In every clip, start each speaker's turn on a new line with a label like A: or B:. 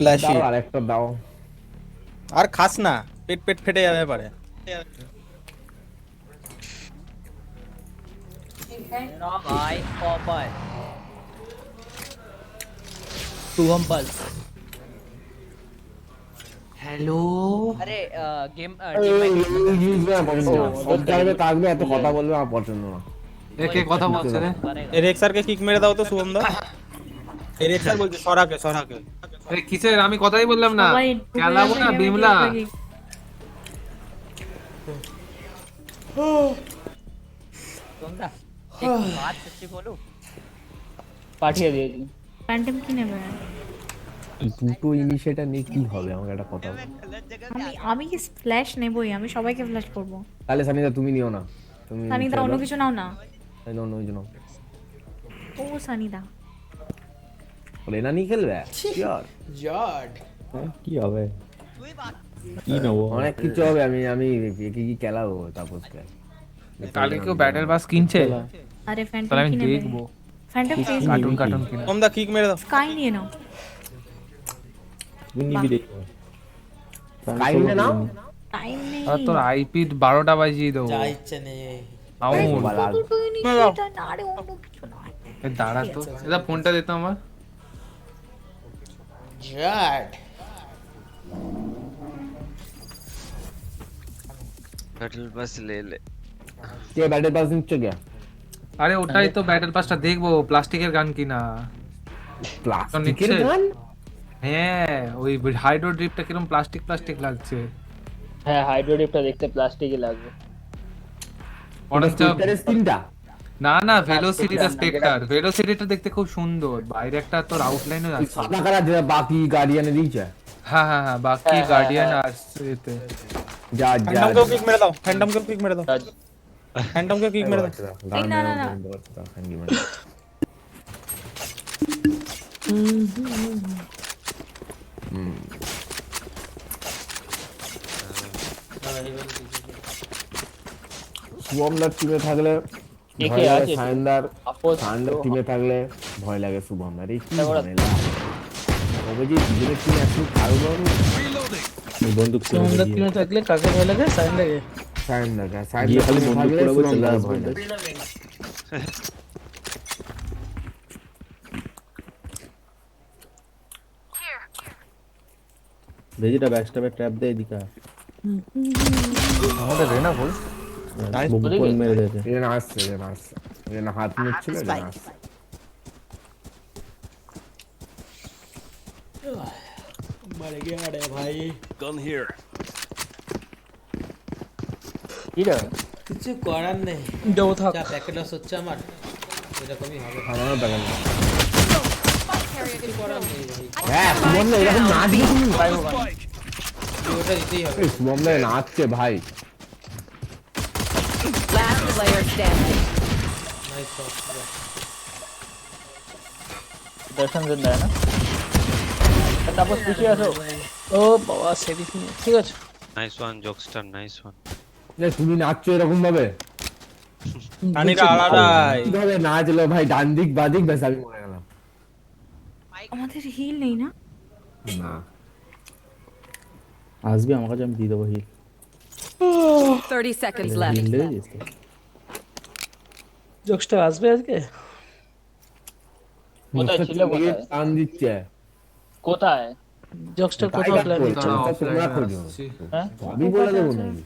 A: স্প্ল্যাশি
B: দাও আরেকটা দাও।
A: আর খাস না, পেট পেট ফেটে যাবে পারে।
C: ना भाई कॉपर शुभम पल
D: হ্যালো
C: अरे गेम
B: সব জায়গায় থাকবে, এত কথা বলবে আমার পছন্দ না।
D: কে কথা বলছে রে?
A: এর এক্সারকে কিক মেরে দাও তো শুভম দা। এর এক্সার বলছে সরাকে সরাকে।
D: আরে কিসের? আমি কথাই বললাম না। খেলাবো না বিমলা।
C: शुभम दा एक बात सच्ची बोलूं पाठिয়ে দিয়েছি
E: ফ্যান্টম কি নেবে?
B: দুটো ইনিশিয়েটার নিয়ে কি হবে আমাকে একটা কথা বলো।
E: আমি কি ফ্ল্যাশ নেবই, আমি সবাইকে ফ্ল্যাশ করব।
B: তাহলে সানিদা তুমি নিও না, তুমি
E: সানিদা অন্য কিছু নাও না।
B: তাহলে অন্য কিছু নাও।
E: ও সানিদা
B: রেনা নিয়ে খেলবে শিওর।
F: জর্ড
B: কি হবে, কি নেবো, অনেক কিছু হবে। আমি কি কি খেলাবো তাপস কে।
D: কালকে কেউ ব্যাটেল পাস কিনছে?
E: আরে ফ্যান্টম
D: তাহলে আমি
E: কি নেবে?
D: দেখবো
E: ফ্যান্টম কি
D: কার্টুন কার্টুন কিনা।
A: শুভম দা কিক মেরে দাও।
E: স্কাই নিয়ে নাও।
B: তুমি নিবি দেখো টাইম নাও।
E: টাইম নেই।
D: আর তোর আইপি 12টা বাজিয়ে দেবো।
F: যা ইচ্ছে নেই
D: আউন
E: সেটা না, আরে অন্য কিছু না।
D: এ দাঁড়া তো, এটা ফোনটা দে তো আমার।
F: জর্ড
G: बैटल बस ले ले।
B: কে ব্যাটেল পাস নিচ্ছে কে?
D: আরে ওটাই তো ব্যাটেল পাসটা দেখবো, প্লাস্টিকের গান কিনা।
B: প্লাস্টিকের
D: নিচ্ছে?
B: গান?
D: হ্যাঁ, ওই হাইড্রো ড্রিপটা কিরকম প্লাস্টিক প্লাস্টিক লাগছে।
C: হ্যাঁ হাইড্রোডিপটা দেখতে প্লাস্টিকই লাগবে
D: অরেঞ্জ
B: স্পেক্টারের স্কিনটা?
D: না না, ভেলোসিটিটা স্পেক্টার, ভেলোসিটিটা দেখতে খুব সুন্দর, বাইরে একটা তোর আউটলাইনও আছে।
B: সাদা কালার যেটা বাকি গার্ডিয়ানে দিয়েছে।
D: হ্যাঁ হ্যাঁ হ্যাঁ, বাকি গার্ডিয়ান আর এতে
B: যা যা
A: ফ্যান্টমকে কিক মেরে দাও, ফ্যান্টমকে কিক মেরে দাও, ফ্যান্টমকে কিক মেরে দাও।
B: গান
E: না, না, না। শুভমদার টিমে থাকলে ভয় লাগে, সায়নদার টিমে থাকলে ভয় লাগে শুভমদার। এই কি ঝামেলা, তবে যে দুজনের টিমে একটু থাকবো বন্দুক
F: সুমনদার টিমে থাকলে কাকে ভয় লাগে? সাইন লাগে।
B: সায়নদাকে, সায়নদার খালি বন্দুক থাকলে শুভমদার ভয় লাগে।
H: भेजिटा बैकस्टैप ट्रैप दे दिखा
B: আমাদের রেনা বল
H: बुक मेरे देते
B: রেনা আসছে, রেনা আসছে, রেনা হাত নিচ্ছিল, রেনা আসছে।
F: মরে গিয়া রে ভাই।
C: কি রে
F: কিছু করার নেই,
C: যাও থাক
F: যা প্যাকেট লস হচ্ছে আমার, এরকমই হবে।
B: আমারও ব্যাগেল
F: কিছু করার নেই ভাই,
B: হ্যাঁ শুভমদা এরকম না দিলে তুমি
F: ওটা দিতেই হবে।
B: শুভমদা নাচছে ভাই।
I: Last player standing.
F: Nice shot.
C: দর্শন জিন্দা है ना তারপর খুশি আছো
F: ও বাবা সেদিক নিয়ে ঠিক আছে।
G: Nice one jokester, nice one.
B: তুমি নাচছো এরকম ভাবে,
A: সানিটা আলাদাই।
B: কিভাবে নাচলো ভাই, ডান দিক বাদিক, ব্যাস আমি মরে গেলাম।
E: আমাদের হিল নেই না।
B: না
H: आज भी আমাকে আমি দিয়ে দেবো হিল
I: 30 seconds left.
H: হিল দে দিস
F: জোকসটা আসবে আজকে?
C: কোথায় ছিল কোথায়
B: টান দিচ্ছে।
C: কোথায়
F: জোকসটা কোথাও
B: টাইগার
F: প্ল্যান
B: বলছে,
F: দিচ্ছে না।
B: তোমরা খোঁজো,
C: হ্যাঁ
B: আমি বলে দেবো নাকি?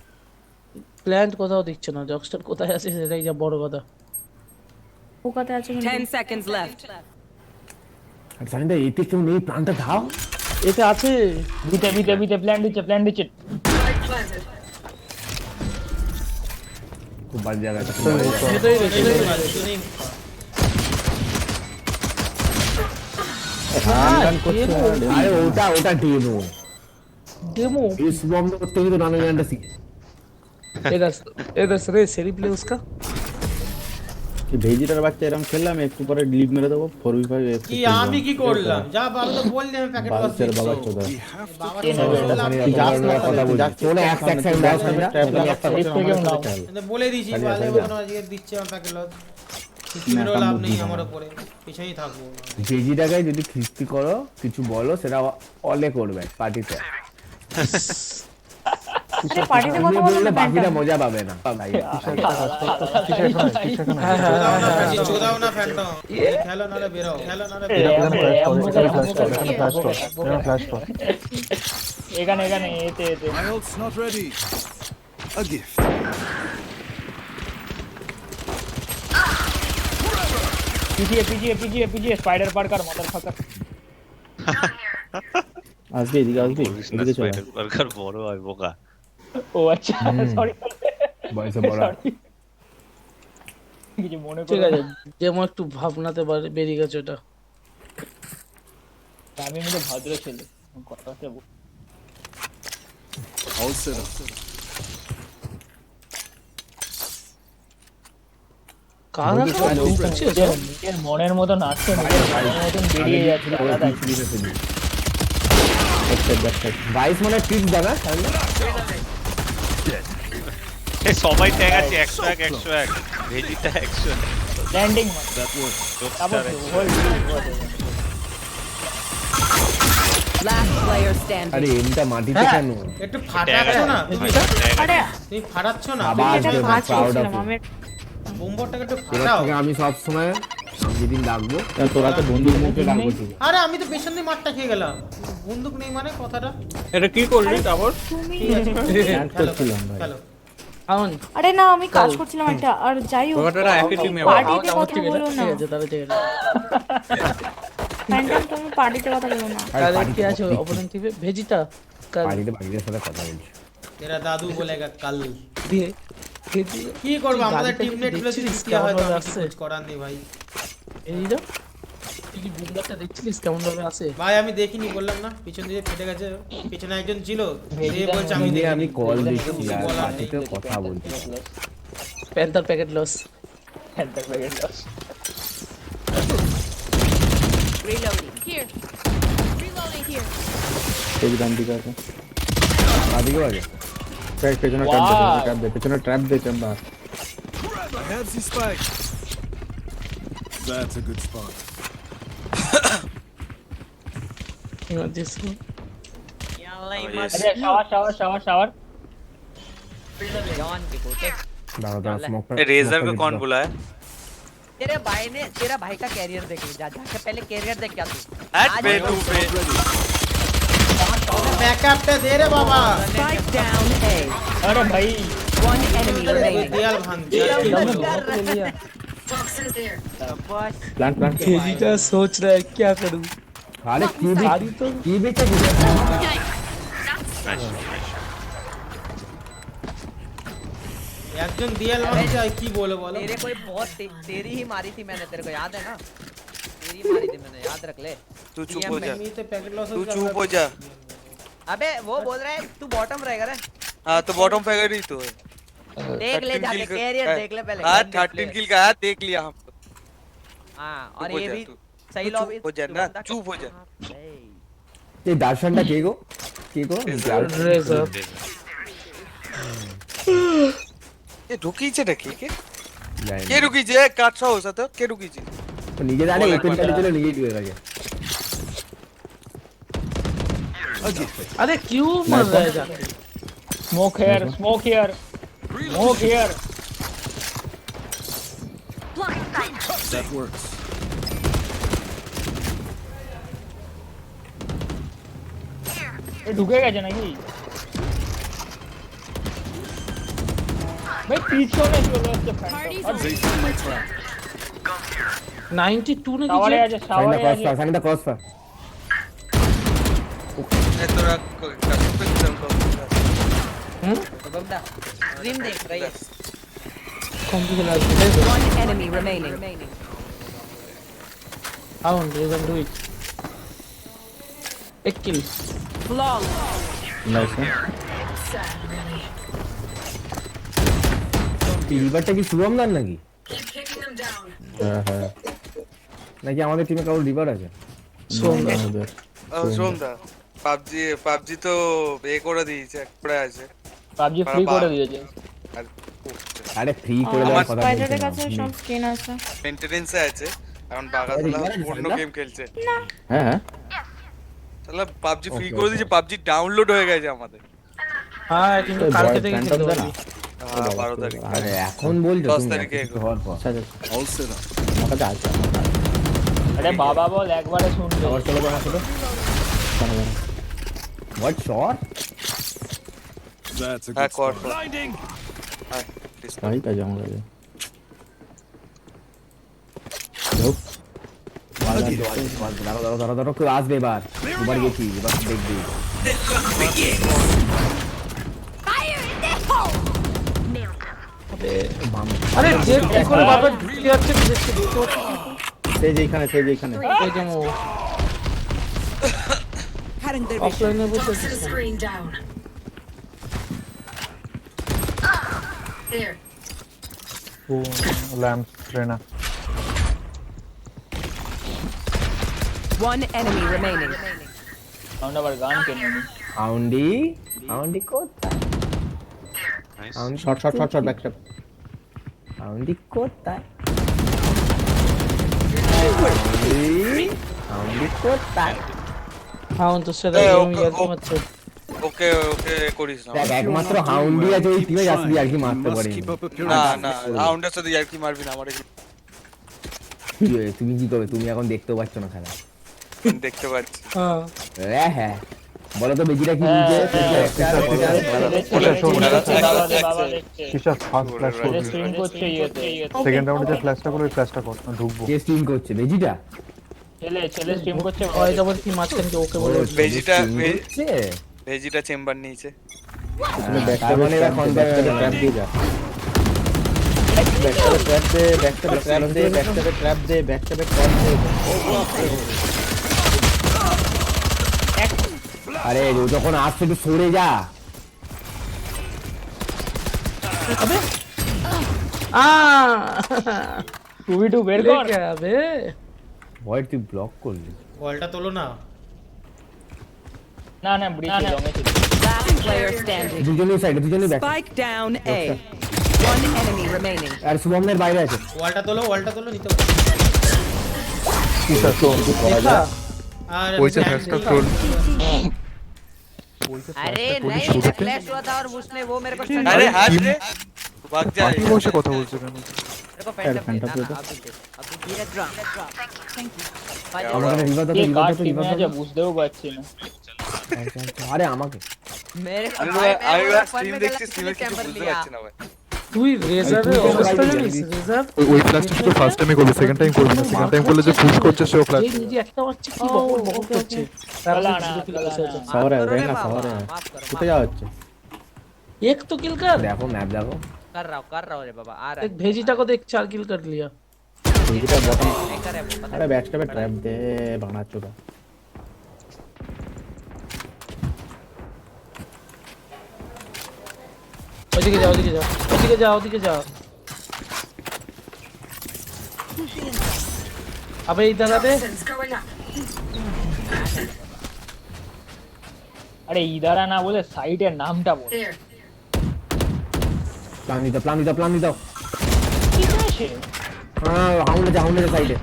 F: প্ল্যান কোথাও দিচ্ছে না, জোকসটার কোথায় আছে সেটাই যা বড় কথা।
E: ও কথায় আছে কিন্তু
I: 10 seconds left.
B: আর সানিদা এতে কেউ নেই, প্রাণটা দাও।
F: এতে আছে
C: বিতে বিতে বিতে প্ল্যান দিচ্ছে
B: খুব বাজে জায়গাটা।
F: সেটাই রে, সেটাই রে।
B: আরে ওটা ওটা ডেমো,
F: डेमो
B: এই শুভমদা করতে গিয়ে তো নানা গানটা শিখে।
F: इधर इधर से रे सेरी प्ले उसका
H: কি ভেজিটার বাচ্চা এরকম খেললাম, একটু পরে ডিলিট মেরে দেবো 4v5
F: কি আমি কি করলাম? যা আমি তো বললি আমি প্যাকেট লস
H: বাচ্চার বাবা চোদা
F: বাবা
B: যাস না কথা বলছি, তোরা এক সেকন্ড দাও সানিদা,
C: থেকে নাও
F: বলে দিয়েছি ভালো মতো আজকে দিচ্ছে আমার প্যাকেট লস।
A: কিছু বেরো লাভ নেই আমার উপরে, পিছনেই থাকবো।
E: ভেজিটাকে যদি খিস্তি করো কিছু বলো সেটা অলে করবে পার্টিতে।
J: আরে পার্টিতে কথা বলতে
E: বললে বাকিরা
J: ফ্যান্টম
E: মজা পাবে না।
A: চোদাও না ফ্যান্টম, খেলো নালে বেরো, খেলো নালে বেরো।
C: এখানে এতে পিছিয়ে স্পাইডার পার্কার মাদারফাকার।
H: আসবে এদিকে, আসবে এদিকে চলে।
G: স্পাইডার বার্গার বড় হয় বোকা।
C: ও আচ্ছা সরি
E: বয়সে বড়।
C: কিছু মনে
F: ঠিক
C: করো
F: আছে, যেমন একটু ভাবনাতে বেরিয়ে গেছে ওটা।
C: আমি মনে ভদ্র ছেলে কথাতে
F: কারা
C: নিজের মনের মতন আসছে, নিজের মনের মতন বেরিয়ে যাচ্ছে আলাদা।
E: 22 মানে ট্রিপ দাদা তাহলে
G: এই সবাই ট্যাগ আছে 101 101 ভেজিটা 101
C: ল্যান্ডিং তারপর হোল
I: Last player standing.
E: আরে এমটা মাটিতে কেন?
A: একটু ফাটাচ্ছ না
J: আরে
A: তুমি, ফাটাচ্ছ না
E: আবার
J: এটা
E: আসবে,
J: কাজ
E: proud of
J: করছিলাম
E: you।
J: আমি।
A: বোম্বরটাকে একটু
E: এবার
A: ফাটাও।
E: থেকে আমি সব সময় যেদিন ডাকবো
H: তোরা তো বন্ধুর মুখে
E: ডাকবো ঠিক।
A: আরে আমি তো পেছন দিয়ে মারটা খেয়ে গেলাম, বন্দুক নেই মানে কথাটা। এটা কি করলি তারপর?
J: তুমি
H: চ্যাট করছিলাম ভাই।
A: হ্যালো
F: আমন
J: আরে না আমি কাজ করছিলাম একটা, আর যাই হোক
A: ওটারা একই টিমে
J: পার্টিতে কথা বলো না
F: ঠিক আছে তাহলে ঠিক আছে।
J: ফ্যান্টম, তুমি পার্টিতে কথা বলো না।
F: তাহলে কি আছে অপোনেন্ট টিমে? ভেজিটা
E: বাড়িতে বাড়িদের সাথে কথা বলছি।
A: তেরা দাদু বলেগা কাল।
F: দিয়ে ভেজি
A: কি করব আমাদের
F: গাড়িটা
A: টিম
F: কি
A: নেট গুলো যদি
F: দেখছিস
A: জিতিয়া হয় তো
F: কেমন
A: আমি
F: আসছে?
A: কিছু করার নেই ভাই।
F: এই যা তুই কি বুমলাটা দেখছিলিস কেমন ভাবে আছে?
A: ভাই আমি দেখিনি, বললাম না পিছন দিয়ে ফেটে গেছে, পিছনে একজন ছিল সে বলছে আমি
E: আমি
A: দেখিনি।
E: কল দিচ্ছি
A: কিছু
E: আর
A: বলার নেই।
E: বাড়িতে কথা বলছি।
F: Panther packet loss.
I: Reloading. Here. Reloading here.
H: এই ডান দিকে আছে।
E: বাদিকে বাজে
H: পেছনে ট্র্যাপ দে, পেছনে ট্র্যাপ দে চেম্বার।
C: শাওয়ার
E: দাঁড়া দাঁড়া স্মোকটা।
G: रेजर को कौन बुलाया?
K: तेरे भाई ने तेरा भाई का कैरियर देख लिया, जाके पहले कैरियर देख क्या तू
G: हट बे तू बे।
A: ব্যাকআপটা দে রে বাবা।
I: Spike down A.
C: अरे भाई
I: One enemy remaining.
A: দেয়াল ভাঙ।
H: Plan plan.
F: ভেজিটা सोच रहा है क्या करूं।
E: আরে কি
F: सारी तो
E: কি বেচে দিলে?
A: একজন দেয়াল ভাঙছে আর কি বলে বলো।
K: तेरे कोई बहुत तेरी ही मारी थी मैंने, तेरे को याद है ना, तेरी मारी थी मैंने, याद रख ले।
G: तू चुप हो जा,
A: এমনিতে প্যাকেট লস
G: तू चुप हो जा।
K: अबे वो बोल रहा है तू बॉटम रहेगा रे,
G: हाँ तो बॉटम पैकेट ही तो है।
K: देख ले
G: 13
K: जाके
G: kill का-
K: कैरियर देख ले पहले।
G: हाँ
K: gun देख ले।
G: 13 किल का है, देख लिया हम।
K: हाँ और
G: हो
K: ये
G: जा
K: भी
G: तू।
K: सही
G: तू
K: लॉबी
G: चुप हो जा ना, चुप हो जा।
E: এই দর্শনটা কে গো? কে গো?
F: रेजर
G: ये ঢুকিয়েছে নাকি কে?
E: জানি
G: কে
E: না।
G: ঢুকিয়েছে? কাটছা हो सकता है, কে ঢুকিয়েছে?
E: তো নিজে জানে ওপেন কাটে চলে নিজে ঢুকে গেছে।
F: अरे क्यों मर रहा है जाके?
C: Smoke here smoke here smoke here ঢুকে গেছে নাকি ভাই? পিছনে চলে আসছে ফ্যান্টম।
F: 92 নাকি
C: শাওয়ারে
F: যে?
C: আছে,
E: সাইনটা
C: শাওয়ারে
E: ক্রস
C: আছে।
E: ফায়ার, সাইনটা ক্রস ফায়ার।
G: मैं तोरा कसम पे कसम
K: बमदा स्ट्रीम देख रही है।
F: कॉम्पिटिशन है।
I: One enemy remaining.
F: Down, reason do it. एक kill.
I: Flawless.
H: নাইস।
E: সিলভারটা কি শুভম দান নাকি?
H: হ্যাঁ হ্যাঁ।
E: নাকি আমাদের টিমে কারোর রিভার আছে?
H: আমাদের
G: সোমদা পাবজি তো এ করে দিয়েছে, এক পড়ে আছে।
C: পাবজি ফ্রি করে দিয়েছে।
G: আর
E: আরে ফ্রি করে দেওয়ার কথা
J: স্পাইডারের
E: বলছি
J: কাছে
E: না।
J: সব স্কিন আছে।
G: মেইনটেনেন্সে আছে এখন বাগাতলা অন্য গেম খেলছে
H: হ্যাঁ হ্যাঁ
G: তাহলে পাবজি ফ্রি করে দিয়েছে পাবজি ডাউনলোড হয়ে গেছে আমাদের
F: হ্যাঁ কিন্তু কালকে থেকে খেলতে পারবি।
G: 12 তারিখ
E: আরে এখন বলছো
G: 10
E: তুমি
G: তারিখে
E: কিছু হওয়ার পর।
H: আমার কাছে আছে
C: আরে বাবা বল একবারে শুনবে।
H: আবার চলো আমার সাথে
E: What shot?
G: হ্যাঁ কর
H: তাই কাজ আমার কাছে
E: ধরো কেউ আসবে এবার দুবার গেছি এবার দেখবি
F: আরে জেট কি করে বাবা ঢুকে যাচ্ছে দেখতে দেখতে পাচ্ছি না।
H: সেই যেখানে
F: এই যে মো অফলাইনে বসে আছিস
I: One enemy remaining.
C: সাউন্ড আবার গান কেনে নি।
E: আউন্ডি কোথায়
H: শর্ট ব্যাক স্টেপ
E: আউন্ডি কোথায় আউন্ডি কোথায়
F: হাউন তো সেটা আমি ইয়ার্কি মারছে।
G: ওকে ওকে করিস না
E: দেখ একমাত্র হাউন্ডি আছে ওই টিমে আসবি আর কি মারতে পারি
G: না না রাউন্ডের সাথে আর কি মারবি না আমার
E: তুমি কি করবে তুমি এখন দেখতেও পাচ্ছ না খেলা
G: দেখতে পাচ্ছি
F: হ্যাঁ
E: হ্যাঁ বলো তো বেজিটা কি বুঝে
C: বাবা দেখছে। স্ট্রিম করছে ইয়েতে।
J: সেকেন্ড রাউন্ডে যে
E: কে স্ট্রিম করছে বেজিটা
C: ছেলে স্ট্রিম করছে।
F: ওই যাবার কি মাঝখানে কি ওকে বলে
G: ভেজিটা চেম্বার নিয়েছে
E: তার মানে এরা কনফার্ম
H: ট্র্যাপ দিয়ে যা ট্র্যাপ দে
E: আরে ও যখন আসছে একটু সরে যা
C: টুবি টু বের কর।
F: কে আবে
E: ভয় তুই ব্লক করলি
A: বলটা তোলো না
C: না না ব্রিজ লঙে ছিল।
I: Last player standing.
E: দুজনেই সাইডে দুজনেই back
I: Spike down A. One enemy remaining.
E: আর শুভমনের বাইরে আছে
A: ওয়ালটা তোলো নিতে আর
G: ওইটা ফ্ল্যাশটা তোল
K: अरे नहीं फ्लैश हुआ था और उसने वो मेरे को
G: अरे हाथ रे भाग जा
H: বসে কথা বলছো কেন
K: मेरे को फैंटम अभी धीरे ड्रॉप थैंक यू
E: আমাকে রিভার দাও
C: এই
E: রিভার
C: কার্ড
E: দাও
C: টিমে
E: রিভার
C: আছে বুঝতেও পারছি না।
E: আরে আমাকে
K: मेरे को
G: আমি স্ট্রিম দেখছি স্ট্রিমের কিছু বুঝতে পারছি না ভাই
F: তুই রেজারের অবস্থা জানিস রেজার
H: ওই ফ্ল্যাশটা শুধু ফার্স্ট টাইমে করবে সেকেন্ড টাইম করবে না সেকেন্ড টাইম করলে যে পুশ করছে সে ফ্ল্যাশ
F: এই নিজে একটা বাচ্চা কি বকর বকর করছে
C: চলা না
H: শহরে রেনা শহরে কোথায় যাওয়া হচ্ছে
F: एक तो किल कर
E: দেখো ম্যাপ দেখো
K: कर रहा हूं रे बाबा आ रहा
F: एक भेजीटा को देख 4 किल कर लिया
H: এইটা বটম
K: है करे वो पता
H: আরে ব্যাক স্টেপে ট্র্যাপ দে বানাচ্ছোটা
F: ওদিকে যাও ওদিকে যাও ওদিকে যাও ওদিকে যাও अबे इधर आबे
C: আরে ইদারা না বলে সাইটের নামটা বল।
E: প্ল্যান দিতে
C: কি আছে
E: হ্যাঁ হাউন্ডে সাইডে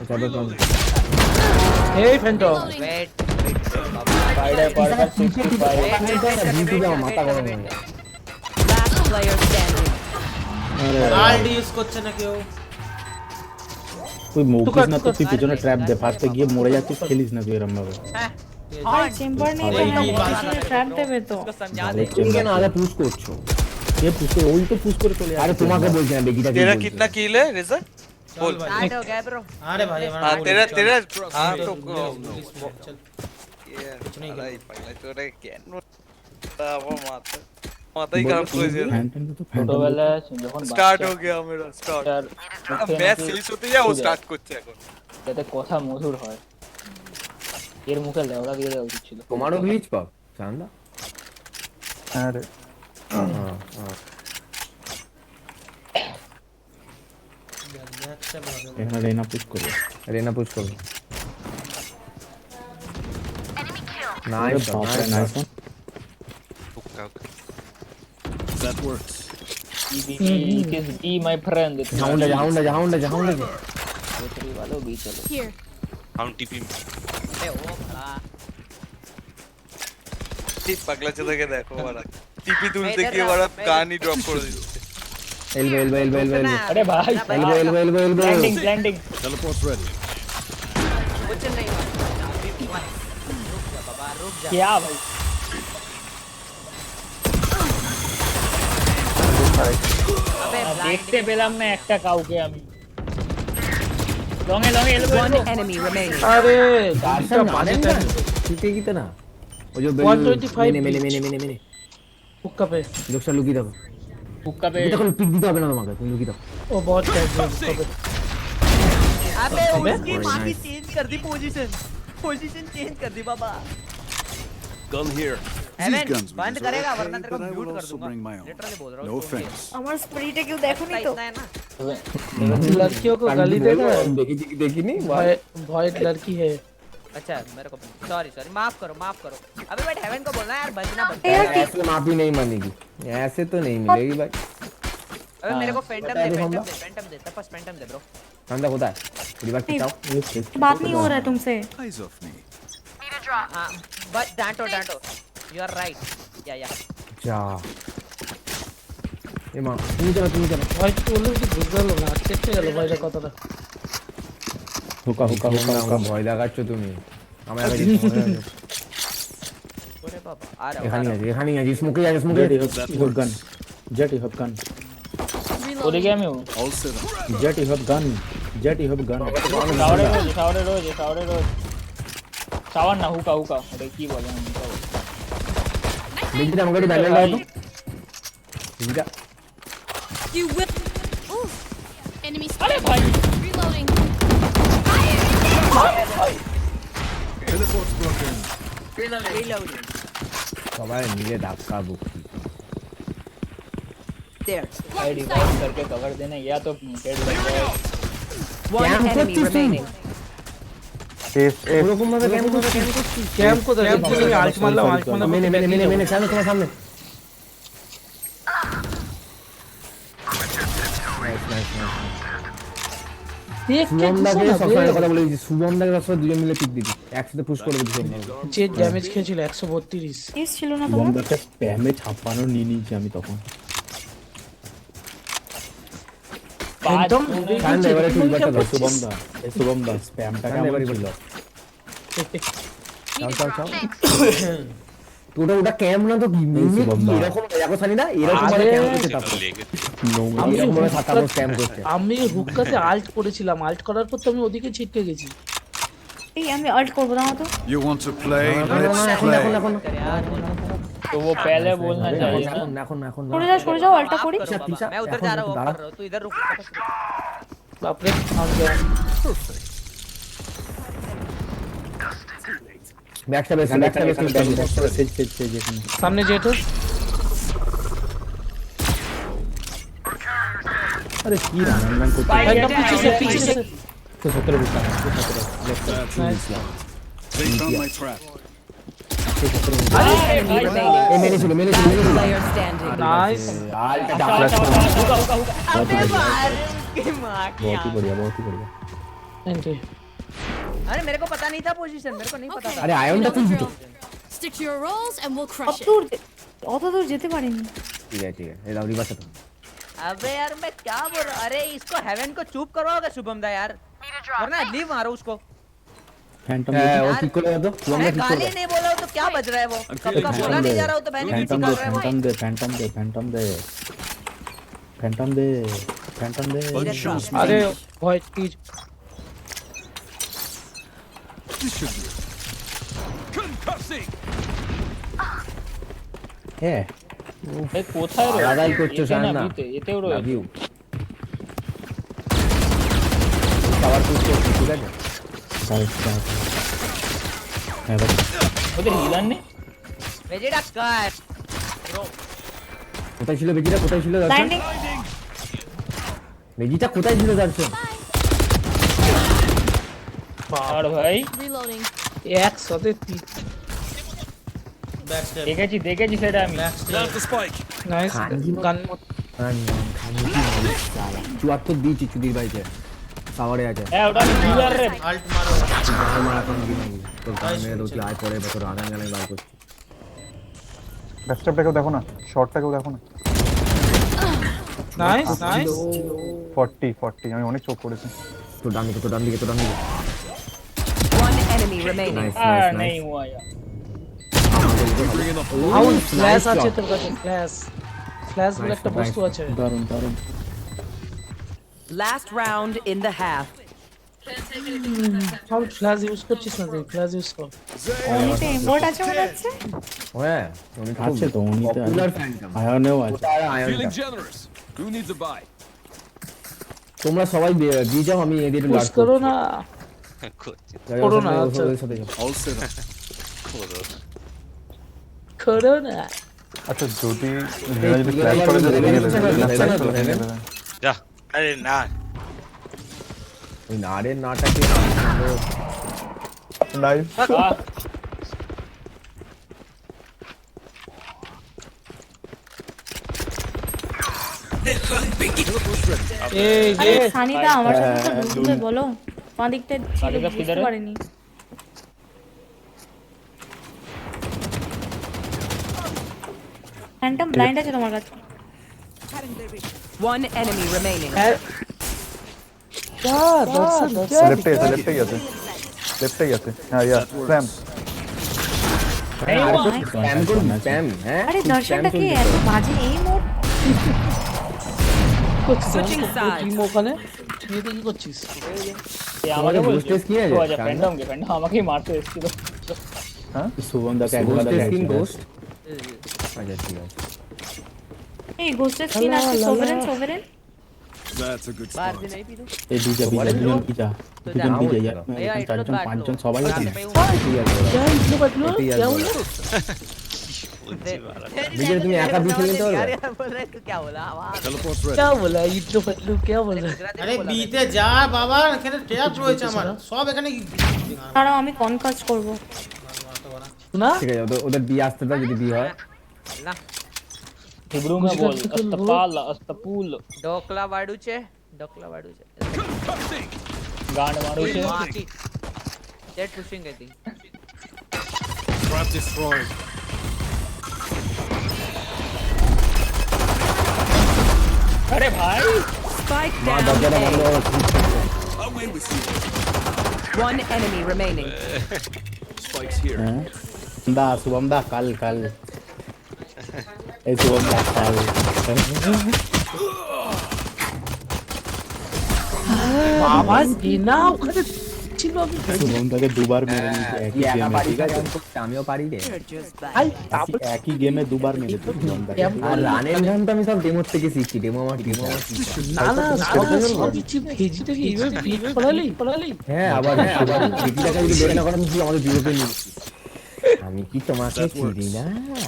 E: চলো প্ল্যান
F: हे फैंटम
K: वेट
C: স্পাইডার পার্কার 65
E: ইউটিউবে আমার মাথা গরম হয়ে যায়
I: Last player standing.
A: RD use করছে না কেউ
H: তুই মৌকিস না তো তুই পিছনে ট্র্যাপ দে ফার্স্টে গিয়ে মরে যাচ্ছিস খেলিস না তুই এরকম ভাবে
J: আর চেম্বার নেই ট্র্যাপ দেবে তো
K: उसको समझा दे
E: তুমি কেন আগে পুশ করছো
H: কে পুশ করে ওই তো পুশ করে চলে
E: আরে তোমাকে বলছি না বেগিটা
G: तेरा कितना किल है रेजा बोल
K: स्टार्ट हो गया ब्रो
A: अरे भाई हमारा
G: हाँ तेरा हाँ तो
A: चल
G: कुछ नहीं कर पहले तोरे कैन वो माता ही काम कर दिया
C: ছোটবেলায় যখন
G: स्टार्ट हो गया मेरा स्टार्ट मैच শেষ হতে যায় ও স্টার্ট করছে এখন
C: যাতে কথা মধুর হয় এর মুখে লেওড়া দিয়ে দেওয়া উচিত ছিল।
E: তোমারও গ্লিচ পাও চান্দা
H: আরে এখানে রেনা পুশ করবে
E: রেনা পুশ করবে
H: nice nice
G: that works
C: It is B, my friend.
E: जाऊंगा
C: A3 वालों B चलो.
J: Here.
G: हम टीपी
K: ए वो खड़ा
G: পাগলা চোদা কে দেখো বড়া টিপি তুলতে গিয়ে বড়া গানই ড্রপ করে দিচ্ছে
E: एल्बो
C: अरे भाई.
E: Elbow
C: Landing.
L: Teleport's ready.
K: कुछ नहीं रुक जा बाबा रुक जा
C: क्या भाई?
K: अबे
C: দেখতে পেলাম না একটা কাউকে আমি. লঙে
I: One
C: এলবো.
I: enemy remaining.
F: अरे
E: आसन मारेंगे ठीक है कितना वो जो
F: 125
E: मैंने
F: हुक्का पे
E: लोकसा लुकी देखो
C: हुक्का पे.
E: এটা কোন পিক দিতে হবে না তোমাকে তুমি লুকি দাও
F: वो बहुत कैजुअल हुक्का पे
K: अबे उसकी माँ की चेंज कर दी पोजीशन चेंज कर दी बाबा
L: Gun here.
K: Heaven,
L: These guns we
K: बंद
L: deserve,
K: करेगा वरना तेरे को
L: but I
K: म्यूट
L: will
K: कर
L: also
K: दूंगा
L: bring my own.
K: लिटरली बोल रहा हूँ
L: No offense.
J: আমার স্প্রিটা কেউ দেখোনি তো
K: इतना है ना
F: लड़कियों को गाली देना है
E: देखी नहीं
F: भय लड़की है
K: अच्छा मेरे को सॉरी माफ करो अबे बट हेवन को बोलना यार बजना बंद
J: यार
E: ऐसे माफी नहीं मानेगी ऐसे तो नहीं मिलेगी भाई
K: अबे मेरे को फैंटम दे तपस फैंटम दे ब्रो
E: ठंडा होता है पूरी बात बताओ
J: बात नहीं हो रहा है तुमसे
L: Eyes off me.
K: हां बट डांटो यू आर राइट या
E: जा ये मां তুমি চলো
F: ভাই তুই বললি কি বুঝতে পারলো না কেটে গেল ভাইটা কথাটা
H: হুকা
E: ভয় দেখাচ্ছ তুমি আমার আগে
K: ओरे बाबा आ रहा
E: এখানে আছে স্মোকে
H: Jet, you have gun.
C: ওদিকে আমি
L: All set up.
H: Jet, you have gun.
C: শাওয়ারে রোজ শাওয়ার না হুকা ওটা কি বলে আমি হুকা বলি
E: বিজটা আমাকে একটু ব্যালেন্স দাও তো বিজটা
J: You whip. Oof. Enemy
C: আরে ভাই
J: reloading.
L: Teleport's broken.
K: Reloading.
E: সবাই মিলে ধাক্কা বুকি
K: There.
C: भाई रिवाइव करके कवर देना या तो हेड लग जाए.
I: One enemy remaining.
E: এরকম ভাবে
F: कैंप को देखो आल्ट मारला
E: मैंने सामने तुम्हारे सामने
F: देख के
E: শুভমদাকে সবসময় কথা বলে দিচ্ছি শুভমদাকে সবসময় দুজন মিলে পিক দিবি একসাথে পুশ করে দিবি
F: যে ড্যামেজ খেয়েছিল 132
J: কেস ছিল না তোমার
H: বমদাকে স্প্যামে ছাপানো নিয়ে নিয়েছি আমি তখন।
F: একদম
E: কারণ এবারে তুই বাচ্চা দাও
H: শুভমদা স্প্যামটা কেমন ছিল?
E: চাও তোটা ওটা ক্যাম্প না তো কি এরকম দেখো সানি না এরকম মানে ক্যাম্প করতে থাকো আমি মনে সাতা বস ক্যাম্প করতে
F: আমি হুক্কাতে আল্ট করেছিলাম আল্ট করার পর তো আমি ওদিকে ছিটকে গেছি
J: এই আমি আল্ট করব না তো
L: You want to play? Let's play.
C: तो वो पहले बोलना चाहिए ना.
E: এখন
J: সরে যাও আল্টটা করি
K: मैं उधर जा रहा हूँ कर रहा हूँ तू इधर रुक
F: बाप रे आउट गया
E: ব্যাকটা বেশ
F: যেখানে সামনে যেট
H: अरे की रान को
F: एकदम पीछे से
H: तो 17 रुपया
L: They found my trap.
I: One enemy remaining.
E: মেরে ছিল
I: Player standing.
F: नाइस
E: আলটা
K: अबे मार की माँ की
H: बहुत ही बढ़िया
F: एंट्री
K: अरे मेरे को पता नहीं था पोजीशन मेरे को नहीं पता था
E: আরে আয়নটা তুই দিত
J: Stick to your roles and we'll crush it. অত দূর যেতে পারিনি
E: ঠিক আছে এই দাও রিভার্স তো
K: अबे यार मैं क्या बोल रहा अरे इसको हेवन को चुप करोगे शुभम दा यार वरना लीव मारो उसको
H: फैंटम
E: হ্যাঁ ও ঠিক করে দাও
K: मैं गाली नहीं बोला हूं तो क्या बज रहा है वो कब का बोला नहीं जा रहा हूं तो मैंने भी
H: फैंटम
K: कर रहा है वो
H: फैंटम दे
L: One shows me.
F: अरे भय Teej
L: This should be. Concussing.
E: হ্যাঁ
C: এই কোথায় রয়েছে
E: লাগাই করছো
C: এখানে
E: জান না
C: ভিতে এতেও
E: লাভ
C: রয়েছে
E: ইউ পাওয়ার পুশ করছি ঠিক আছে
C: ওদের হিলার নেই
K: वेजिटा कट ब्रो
E: কোথায় ছিল বেজিটা কোথায় ছিল দর্শন
J: লাইনিং
E: বেজিটা কোথায় ছিল দর্শন
C: আর ভাই
J: রিলোডিং
F: এক সাথে
C: দেখেছি সেটা আমি
L: Down the spike.
F: Nice gun
E: চুয়াত্তর দিয়েছি চুদির বাড়িতে সাওয়ারে আছে
C: ওটা কিলার রে
A: আল্ট মারো
E: গান মারা কোন কি নাই তো গান মেরে তো আয় পরে বছর আগান গানে বার করছি
C: ব্যাকস্ট্যাপটাকেও দেখো না শর্টটাকেও দেখো না
F: নাইস নাইস
C: 40 আমি অনেক চোখ করেছি
E: তো ডান দিকে তো ডান দিকে তো ডান দিকে
I: One enemy remaining.
E: নাইস
C: আর
E: নাইস
C: নেই হুয়া यार
F: আউন ফ্ল্যাশ আছে তোর কাছে ফ্ল্যাশ বলে একটা বস্তু আছে
H: দারুণ দারুণ
I: Last round in the half.
F: Own flash use করছিস না তুই ফ্ল্যাশ ইউজ কর
J: অনিতে ইমোট আছে মনে হচ্ছে
E: হ্যাঁ উনি
H: আছে তো উনিতে
E: পপুলার ফ্যান্টম
H: আয়নেও আছে
L: Feeling generous. Who needs a buy?
E: তোমরা সবাই দিয়ে যাও আমি এদের
F: পুশ করো না করো না, আচ্ছা।
L: All set up.
F: করো না
C: আচ্ছা যদি মেরা যদি ফ্ল্যাশ করে যদি ভেঙে দেবে
G: যা আরে না
E: ওই নারের নাটাকে
C: নাইস
F: এই
J: আরে সানিদা আমার সাথে তো ঢুকবে বলো কোন দিকটা ছিল
C: সানিদা
J: বুঝতে
C: কিধার?
J: পারিনি ফ্যান্টম ব্লাইন্ড আছে তোমার কাছে
I: One enemy remaining.
C: লেফটে গেছে হ্যাঁ ইয়া স্ল্যাম
E: স্প্যাম করুন স্প্যাম হ্যাঁ
J: আরে দর্শনটা কি এত বাজে এই মোড
I: Switching sides.
F: টিম ওখানে তুই কি করছিস
C: আমাকে
E: বুস্ট টেস্ট কি আছে
C: ফ্যান্টম আমাকেই মারতে এসেছিল
H: শুভম দাকে একবার
E: বুস্ট টেস্ট কিন
H: দেখাইছি
E: গোস্ট আচ্ছা ঠিক আছে
J: এই গোস্টের স্কিন আছে সোভারেন
L: That's a good
K: बाहर
L: start.
K: से नहीं पी दो
H: এই দুজন বিজা দুজন বিজা চারজন পাঁচজন সবাই আছে
E: ঠিক আছে
F: क्या इतने बदलो
E: ठीक है,
F: क्या
E: बोलो।
F: बोला
E: विजय तुम्हें आका भी खेलने तो
K: यार यार बोल रहे तू क्या बोला आवाज
L: Teleport's ready.
F: क्या बोला इतने बदलो क्या बोला
A: আরে বিতে যা বাবা এখানে ট্র্যাপ রয়েছে আমার সব এখানে
J: দাঁড়াও আমি কনকাস্ট করব
F: ना
E: ঠিক আছে ওদের বি আসতে দাও যদি বি হয়
K: ना
C: हिब्रू में बोल अस्तपूल
K: ढोकला वाडू छे
C: गांड मारू छे
K: जेट पुशिंग है थी
L: Trap destroyed.
C: अरे भाई
I: Spike
E: मां
I: down.
E: दरवाजा बंद
I: A.
E: हो
L: Away with you.
I: One enemy remaining.
L: Spike's here.
H: দা শুভম দা কাল এই শুভম দা কাল
F: आवाज बिना ওখানে ছিল আমি
H: শুভম দাকে দুবার মেরে নিয়েছে একই
E: একা
H: গেমে
E: পারি কাজ আমিও পারি রে
F: আই তারপর
H: একই গেমে দুবার মেরেছে শুভম দাকে
E: আর রানের গান তো আমি সব ডেমো থেকে শিখছি ডেমো আমার
F: না না সবই ছিল হেজি থেকে এইভাবে বিট পড়ালি
E: হ্যাঁ আবার ভিডিওটাকে যদি বের না করেন তুই আমাদের বিরুদ্ধে নিয়ে আমি কি তোমাকে চিনি না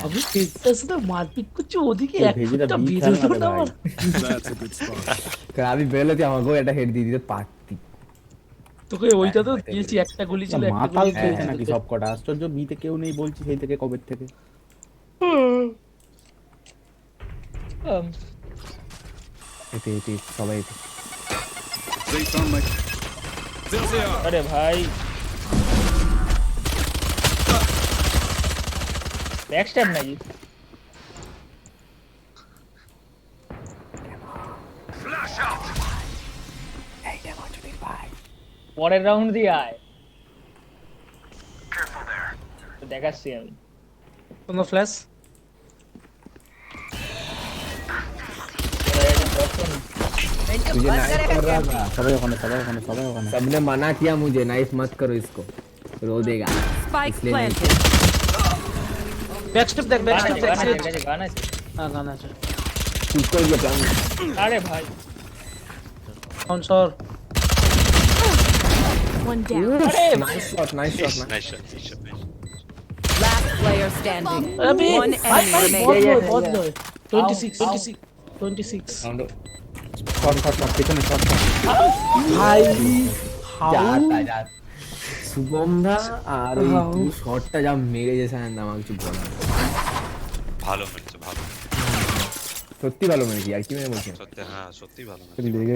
F: আমি ফেসটা শুধু মারপিট করছি ওদিকে
H: এই ভেজিটা
F: একটা
H: বিট
F: ভিডিও
H: খেলা
F: না
H: ভাই।
F: আমার
L: That's a good start.
E: কারণ আমি বেরোলে আমাকেও একটা হেড দিয়ে দিতে পারতি
F: তোকে ওইটা তো দিয়েছি একটা গুলি ছিল একটা
H: মাতাল
F: গুলি
H: খেলছে নাকি সব কটা আশ্চর্য বিতে কেউ নেই বলছি সেই থেকে কবে থেকে
E: এতে সবাই এতে
L: They found my. There they are.
C: अरे भाई बैक स्टेप नहीं পরের রাউন্ড দিয়ে আয় দেখাচ্ছি আমি
F: কোনো ফ্ল্যাশ
E: मुझे नाइफ कर रहा था
H: সবাই ওখানে
E: सबने मना किया मुझे नाइफ मत करो इसको रो देगा
I: Spike
E: इसलिए नहीं
I: planted.
F: ব্যাক স্টেপ দেখ ব্যাক স্টেপ দেখ
C: গানা
F: হ্যাঁ গানা আছে
E: कुछ कर दिया प्लान
C: আরে ভাই
F: on sir
J: one down
E: nice shot
G: Nice shot.
I: Last player standing.
F: अबे
I: One enemy remaining.
F: बहुत लो 26
H: শর্ট পিছনে শর্ট
F: ভাই
E: जाता जा शुभम दा আর ওই শটটা যা মেরে যেছে না আমাকে কিছু বলা
G: ভালো মেরেছে ভালো
E: সত্যি ভালো মেরেছি আর কি মেরে বলছি
G: সত্যি হ্যাঁ সত্যি ভালো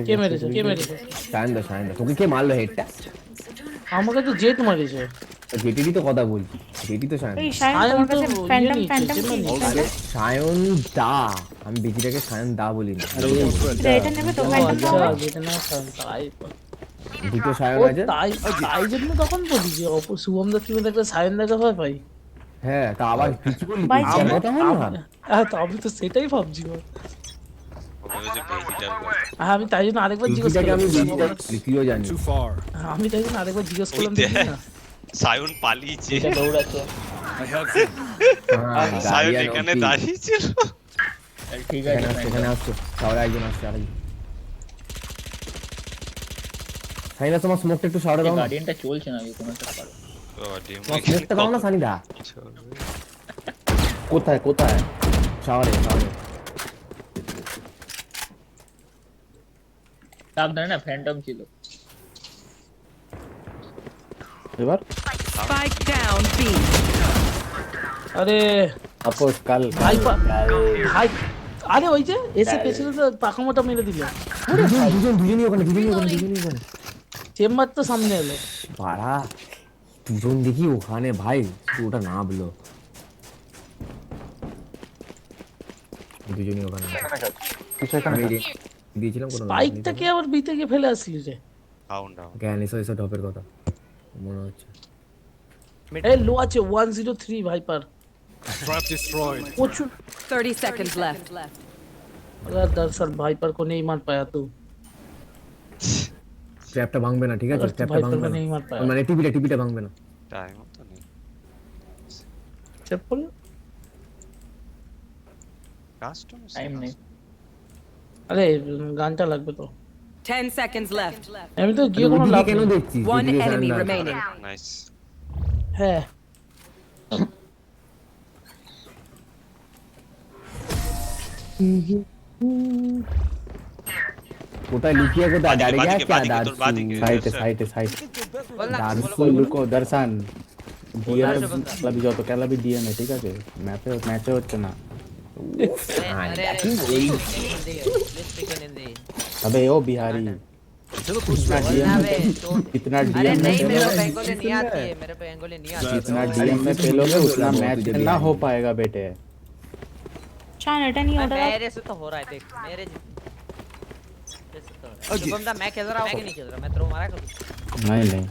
F: কে মেরেছে কে মেরেছে
E: সায়নদা তোকে কে মারলো হেডটা
F: আমাকে তো জেট মারিছে
E: জেটিরই তো কথা বলছি জেটি তো সায়ন
J: এই সায়ন তোমার কাছে ফ্যান্টম কি
E: সায়ন দা আমি বেজিটাকে সায়ন দা বলি না
J: এটা নেবে তো ফ্যান্টম
F: আচ্ছা যেটা না তাই
E: দুটো সায়ন আছে
F: তাই তাই জন্য তখন বলি যে শুভম দা তুমি দেখলে সায়ন দেখা হয় ভাই
E: হ্যাঁ তা আবার কিছু বলি
J: ভাই,
E: কথা হয় না
F: হ্যাঁ তো আমি তো সেটাই ভাবছি আমি তাই জন্য আরেকবার জিজ্ঞেস করলাম
E: আমি লিখিও জানি
L: Too far.
F: আমি তাই জন্য আরেকবার জিজ্ঞেস করলাম না
G: সায়ন পালিয়েছে
C: এটা দৌড়াচ্ছে
L: I have you.
G: সায়ন এখানে দাঁড়িয়ে ছিল
C: ঠিক আছে
E: এখানে আসছো সাওরা একজন আসছে আরেকজন সাইনা তোমার স্মোকটা একটু সাওরা দাও না
C: গার্ডিয়ানটা চলছে না কোনো একটা পারো
E: স্মোকটা দাও না সানিদা
H: কোথায়
E: সাওরে
C: সাবধানে না ফ্যান্টম ছিল
H: এবার
I: Spike down B.
F: আরে
H: সাপোজ কাল
F: ভাই ভাই আরে ওই যে এসে পেছনে তো পাখামোটা মেরে দিল
E: দুজনই ওখানে
F: চেম্বার তো সামনে এলো
E: বাড়া দুজন দেখি ওখানে ভাই ওটা না বলো দুজনই ওখানে দিয়েছিলাম কোনো
F: বাইকটাকে আবার বিতে গিয়ে ফেলে আসলি রে
G: ডাউন
E: জ্ঞান এসো ঢপের কথা মনে হচ্ছে
F: এই লো আছে 103 ভাইপার
L: Trap destroyed.
F: প্রচুর
I: 30 seconds left.
F: দর্শন ভাইপার को नहीं मार पाया तू
E: ট্র্যাপটা ভাঙবে না ঠিক আছে ট্র্যাপটা
F: ভাইপার
E: ভাঙবে
F: को नहीं मार
E: না
F: पाया
E: মানে টিভিটা ভাঙবে না
G: টাইম তো নেই
F: चप्पल
G: কাস্টমার
C: টাইম নেই
F: আরে গানটা লাগবে তো
I: 10 seconds left.
F: আমি তো গিয়ে কোনো লাভ
E: কেন
F: নেই।
E: দেখছিস
I: One enemy remaining.
G: নাইস
F: হ্যাঁ
E: কোথায় লুকিয়ে কোথায় দাঁড়িয়ে গেছে
G: বাদিকে
H: साइड लुको दर्शन डीएम मतलब जो तो कहला भी डीएम है ठीक है मैच হচ্ছে না अबे ओ बिहारी कितना डीएम
K: नहीं मेरे को बेंगोली नहीं आती है मेरे पे बेंगोली नहीं आती
H: जितना डीएम में पेलोगे उतना मैच ना हो पाएगा बेटे
J: शान এটা নিয়ে ওটা
K: मेरे से तो हो रहा है देख मेरे शुभम दा मैं खेल रहा हूं मैं नहीं खेल रहा मैं थ्रो मारा करूं
H: नहीं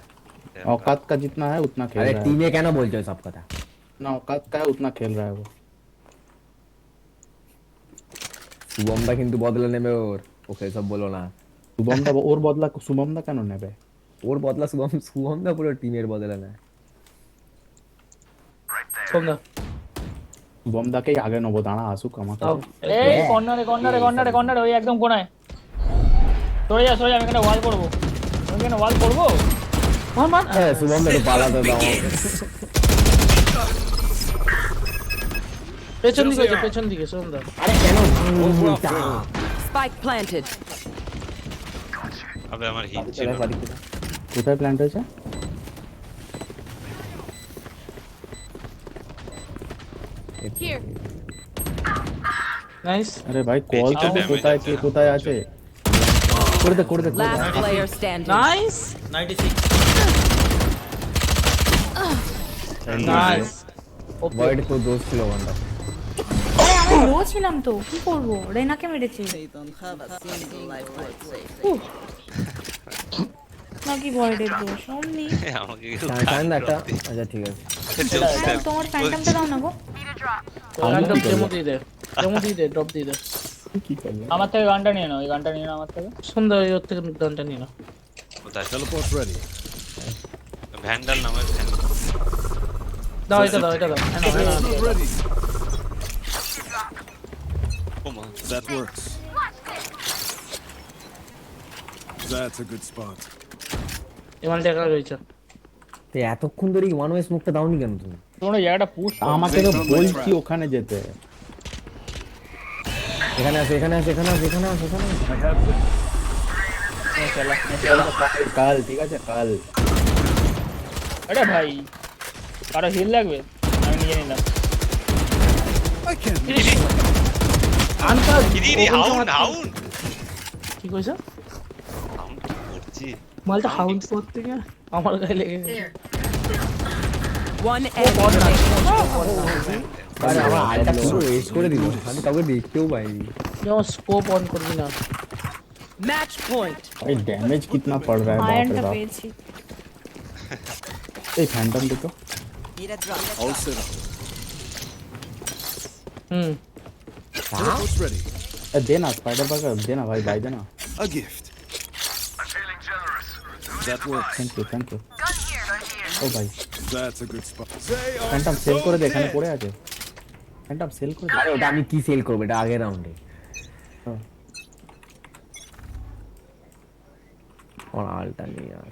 H: औकात का जितना है उतना खेल
E: अरे
H: रहा है
E: टीमे কেন বলছো সব কথা
H: ना औकात का है उतना खेल रहा है वो
E: শুভমদা কিন্তু বদলা নেবে ওকে সব বলো না
H: शुभम दा और बदला शुभम दा কেন নেবে
E: ওর বদলা শুভমদা পুরো টিমের বদলা নেয়
F: সোমদা
H: शुभम दा के आगे নেবো দাঁড়া আসুক আমাকে
C: এই কর্নারে ওই একদম কোণায় সরে যা আমি এখানে ওয়াল করব
F: মান
E: হ্যাঁ শুভমদা একটু পালাতে দাও
F: পেছন দিকে সোমদা
E: আরে কেন
I: Spike planted.
G: আবে আমার হিট ছিল
H: কোথায় প্ল্যান্ট হয়েছে
I: Here.
F: নাইস
H: আরে ভাই কল তো কোথায় কে কোথায় আছে করে দে
I: Last player standing.
F: Nice
A: 96
F: nice
E: void তো দোষ ছিল ওখানটা
J: আমি লো ছিলাম তো কি করব রেনাকে মেরেছে নাকি ভয়েডের দোষ অমনি
G: আমাকে
E: সাইন একটা আচ্ছা ঠিক আছে
J: তোমার ফ্যান্টমটা দাও না গো
F: গানটা ডেমো দিয়ে দে ড্রপ দিয়ে দে
C: আমার থেকে গানটা নিয়ে নাও এই গানটা নিয়ে নাও আমার থেকে
F: সুন্দর ওর থেকে গানটা নিয়ে নাও
G: কোথায়
L: Teleport ready.
G: ভ্যান্ডাল নামের ভ্যান্ডাল
F: দাও এটা দাও
L: Ready. That works. That's a good spot.
F: এমন টাকা রয়েছে
E: তো এতক্ষণ ধরে ওয়ান ওয়ে স্মোকটা দাওনি কেন তুমি
C: তোমরা জায়গাটা পুশ
H: আমাকে তো বলছি ওখানে যেতে
E: এখানে আছে
H: কাল ঠিক আছে কাল
C: আরে ভাই কারো হিল লাগবে আমি নিয়ে নিলাম
L: I can't.
F: কি কইছ
G: হাউন্ড করছি
F: মালটা হাউন্ড করতে গিয়ে আমার গায়ে লেগে গেছে
I: One enemy remaining.
B: আরে আমার আলটা পুরো রেস করে দিল আমি কাউকে দেখতেও পাইনি
F: যেমন স্কোপ অন করবি না
I: Match point.
H: भाई डैमेज कितना पड़ रहा है बाप रे
J: আয়রনটা
H: बाप
J: পেয়েছি
H: ए फैंटम देखो
L: All set up.
F: হুম
L: Ready.
H: ए देना स्पाइडर बग देना भाई भाई देना
L: A gift. That works.
H: Thank you ओ भाई
L: That's a good spot.
H: Phantom sell করে দে এখানে পড়ে আছে ফ্যান্টম সেল করে দে
B: আরে ওটা আমি কি সেল করব এটা আগের রাউন্ডে और आल्टा नहीं यार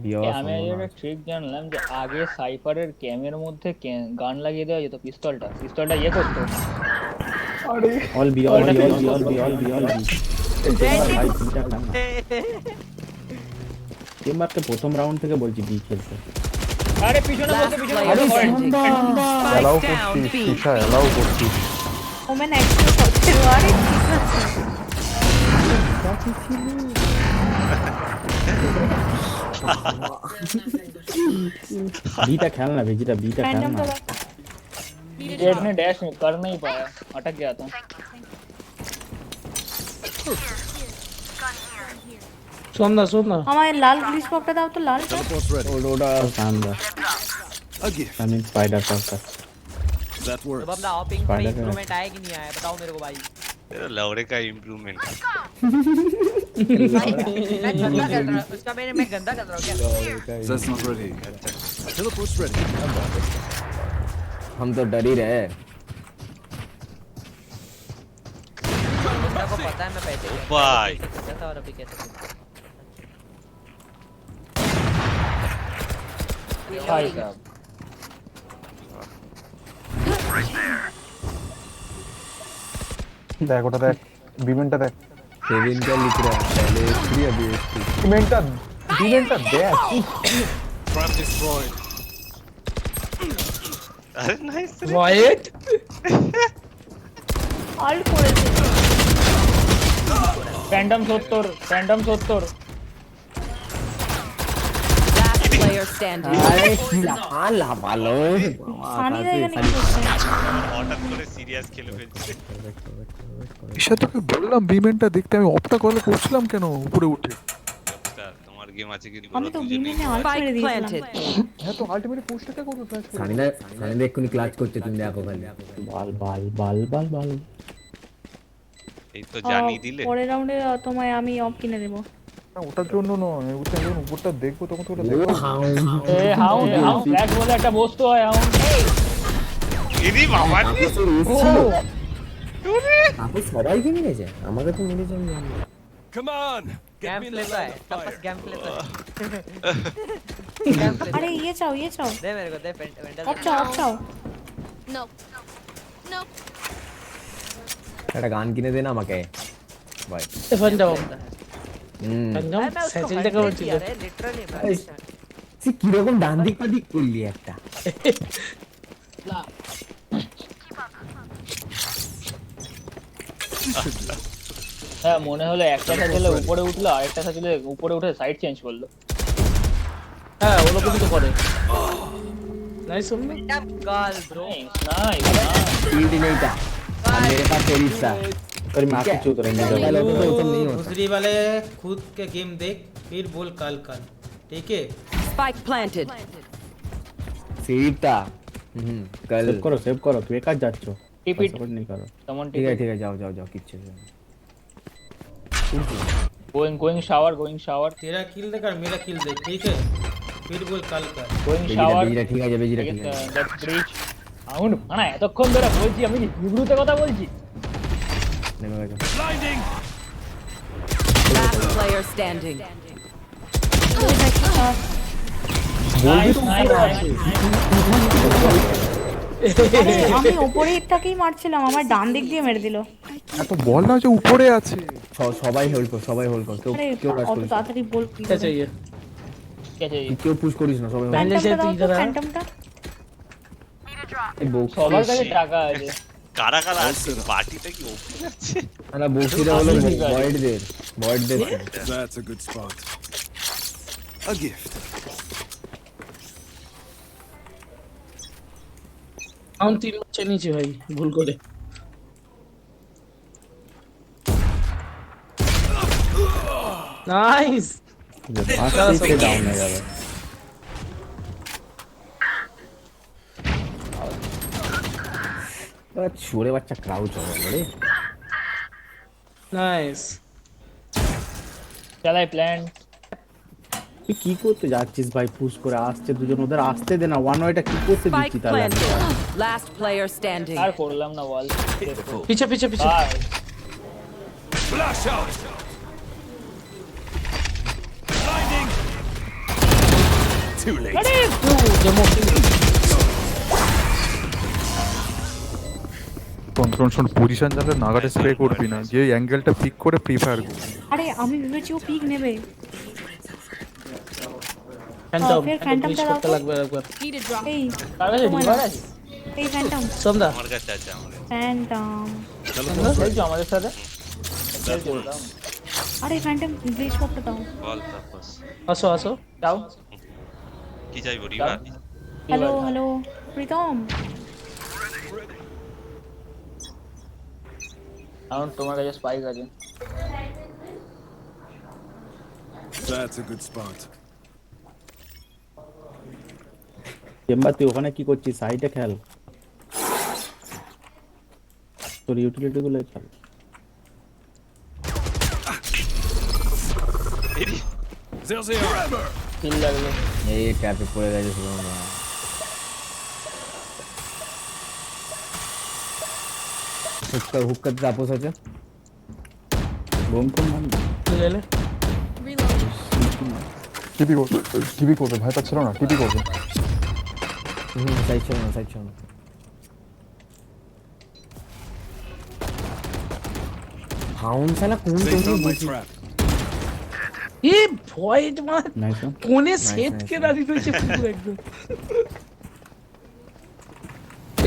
B: বিয়াস
C: আমি একটা ট্রিক জানলাম যে আগে সাইফারের ক্যামের মধ্যে গান লাগিয়ে দেওয়া যেত পিস্তলটা ইয়ে করতো
H: all be all be all be all B भाई চিন্তা কর না টিম মারতে প্রথম রাউন্ড থেকে বলছি বি খেলতে
C: আরে পিছনে বলতে
I: Player standing. Spike down B.
J: Women extra করতে আরে
H: बीटा खेलना भेजिटा बीटा
J: रैंडम
H: खेलना
J: तो
C: जेड ने डैश कर नहीं पाया अटक गया था
F: শোন না
J: আমার লাল গ্লিচ বকটা দাও তো লাল
L: Teleport's ready.
B: ओडोडा
H: शानदार
L: A gift.
H: I mean spider का
L: That works.
K: बबला हॉपिंग पे
H: Spider-Man.
K: इंप्रूवमेंट आया कि नहीं आया बताओ मेरे को भाई
G: तेरा लौड़े का इम्प्रूवमेंट
K: मैं गंदा कर रहा हूं उसका मैं गंदा कर रहा हूं क्या
L: That's not ready. Teleport's ready.
B: हम तो डर ही रहे
K: मेरे को पता है मैं पैसे
G: भाई
K: कैसा और अभी कैसे
C: भाई साहब
A: দেখ ওটা দেখ বিমেনটা দেখ
B: केविन क्या लिख रहा है पहले थ्री अभी एसटी
A: বিমেনটা দেখ
L: Trap destroyed.
G: अरे नाइस
F: রাইট
J: অল্ট করেছে
C: फैंटम 70
I: Last player standing.
B: अरे ला ভালো
J: সানি দা এখানে কি করছে
G: হঠাৎ করে সিরিয়াস খেলে ফেলছে
A: ঈশা তোকে বললাম বিমেনটা দেখতে আমি অপটা কল করছিলাম কেন উপরে উঠে
G: তোমার গেম আছে কি
J: আমি তো বিমেনে অল্ট
I: Spike
J: মেরে দিয়েছিলাম
I: planted.
A: হ্যাঁ তো আলটিমেট পোস্টটা করব ফ্ল্যাশ
B: সানিদা এক্ষুনি ক্লাচ করছে তুমি দেখো খালি
H: बाल बाल बाल बाल बाल
G: এই তো জানিয়ে দিলে
J: পরের রাউন্ডে তোমায় আমি অফ কিনে দেব
A: ওটার জন্য নয় ওটা যখন উপরটা দেখবো তখন তো ওটা দেখো
C: ए हाउंड फ्लैश বলে একটা বস্তু হয় হাউন্ড
G: ইনি বাবা রে
B: আপনি সবাইকে মেরেছে আমাকে তো মেরেছে আমি জানি না।
L: Come on. Get
K: game
L: me in
K: play
L: the
K: तो है
L: line of
K: टपस
L: fire.
K: Game play तो है गेम प्ले
J: আরে ইয়ে চাও
K: दे मेरे को दे वेंडर
J: অফ চাও
B: একটা গান কিনে দে না আমাকে ভাই
F: ফ্যান্টম
B: হুম
F: ফ্যান্টম সেটিল টাকা বলছিল
K: अरे लिटरली भाई
B: সে কিরকম ডান দিক পা দিক করলি একটা
C: হ্যাঁ মনে হলো একটা সাথে উপরে উঠলো আরেকটা সাথে উপরে উঠে সাইড চেঞ্জ করলো
F: হ্যাঁ ওগুলো কিন্তু করে नाइस सुन
K: गाल ब्रो
C: नाइस
B: फील्ड नहीं था और मेरे पास तेरी था
H: तेरी मां की चूत रहने दो
B: पहले तो वो सब नहीं होता
A: दूसरी वाले खुद के गेम देख फिर बोल कल ठीक है
I: Spike planted.
B: सीट था कल
H: सेव करो तू एक आज जाच्छो
C: टिप इट
H: सपोर्ट नहीं करो
C: समवन
B: ठीक है जाओ किच्छ
C: गोइंग शावर
A: तेरा किल देख और मेरा किल देख ठीक है फिर बोल कल
C: गोइंग शावर
B: ठीक है बेजिरा ठीक है
C: দ্যাটস ব্রিচ সাউন্ড মানে এতক্ষণ ধরে বলছি আমি হিব্রুতে কথা বলছি
B: नहीं मगर
L: Blinding.
I: Last player standing.
J: আরে আমি উপরের টাকেই মারছিলাম আমার ডান দিক দিয়ে মেরে দিল
A: এত বল না যে উপরে আছে
B: সবাই হোল্ড কর কেউ
J: আরে
B: কেউ রাশ
J: অত
B: করিস
J: তাড়াতাড়ি বল
F: क्या चाहिए
C: ঠিক আছে
B: কেউ পুশ করিস না সবাই
F: पहले से तो इधर आ
J: ফ্যান্টমটা
B: এই বউ
C: সবার কাছে টাকা আছে
G: কারা কারা আছে পার্টিটা কি ওপেন আছে
E: না বসিরা হলো ভয়েডদের
L: That's a good spot. A gift.
F: हम 3 बच्चे नीचे भाई भूल করে नाइस
H: फास्ट से डाउन है यार
E: छोरे बच्चा क्राउच हो गया रे
F: नाइस
C: চালাই প্ল্যান
H: তুই কি করতে যাচ্ছিস ভাই পুশ করে আসছে দুজন ওদের আসতে দে না ওয়ান ওয়েটা কি করতে
I: Spike
H: দিচ্ছি তাহলে
I: planted. Last player standing.
C: আর করলাম না ওয়াল
F: पीछे पीछे पीछे
L: Flash out. Too late.
F: अरे तू डेमो
A: শোন পজিশন জানলে নাগারে স্প্রে করবি না, যে অ্যাঙ্গেলটা পিক করে ফ্রি ফায়ার করবি।
J: আরে আমি ভেবেছি ও পিক নেবে।
F: ফ্যান্টম
J: ফের ফ্যান্টমটা দাও
F: করতে লাগবে একবার
J: এই
C: কার কাছে রিভার আছে
J: এই ফ্যান্টম
F: সন্ধ্যা
G: আমার কাছে আছে আমার
J: ফ্যান্টম
C: খেলছো আমাদের সাথে খেলছো দাও
J: আরে ফ্যান্টম গ্লিচ পপটা দাও।
G: বল তাপস
F: আসো আসো
C: দাও
G: কি চাইবো রিভার
J: হ্যালো হ্যালো প্রীতম
C: এখন তোমার কাছে স্পাইক আছে
L: That's a good spot.
H: Chamber তুই ওখানে কি করছিস সাইডে খেল তোর ইউটিলিটি গুলো খেল
C: কিল লাগলো
E: এই ট্যাপে পড়ে গেছে শুধু হুক্কা তাপস আছে
H: বোম কোন মান
F: ले ले
A: টিভি করবে ভয় পাচ্ছিল না, টিভি করবে।
E: সাইড ছিল না হাউন সালা কোন
L: They
E: কোন
L: found my trap.
F: ये ভয়েড মার
H: নাইস
F: কোনে সেট के দাঁড়িয়ে রয়েছে পুরো একদম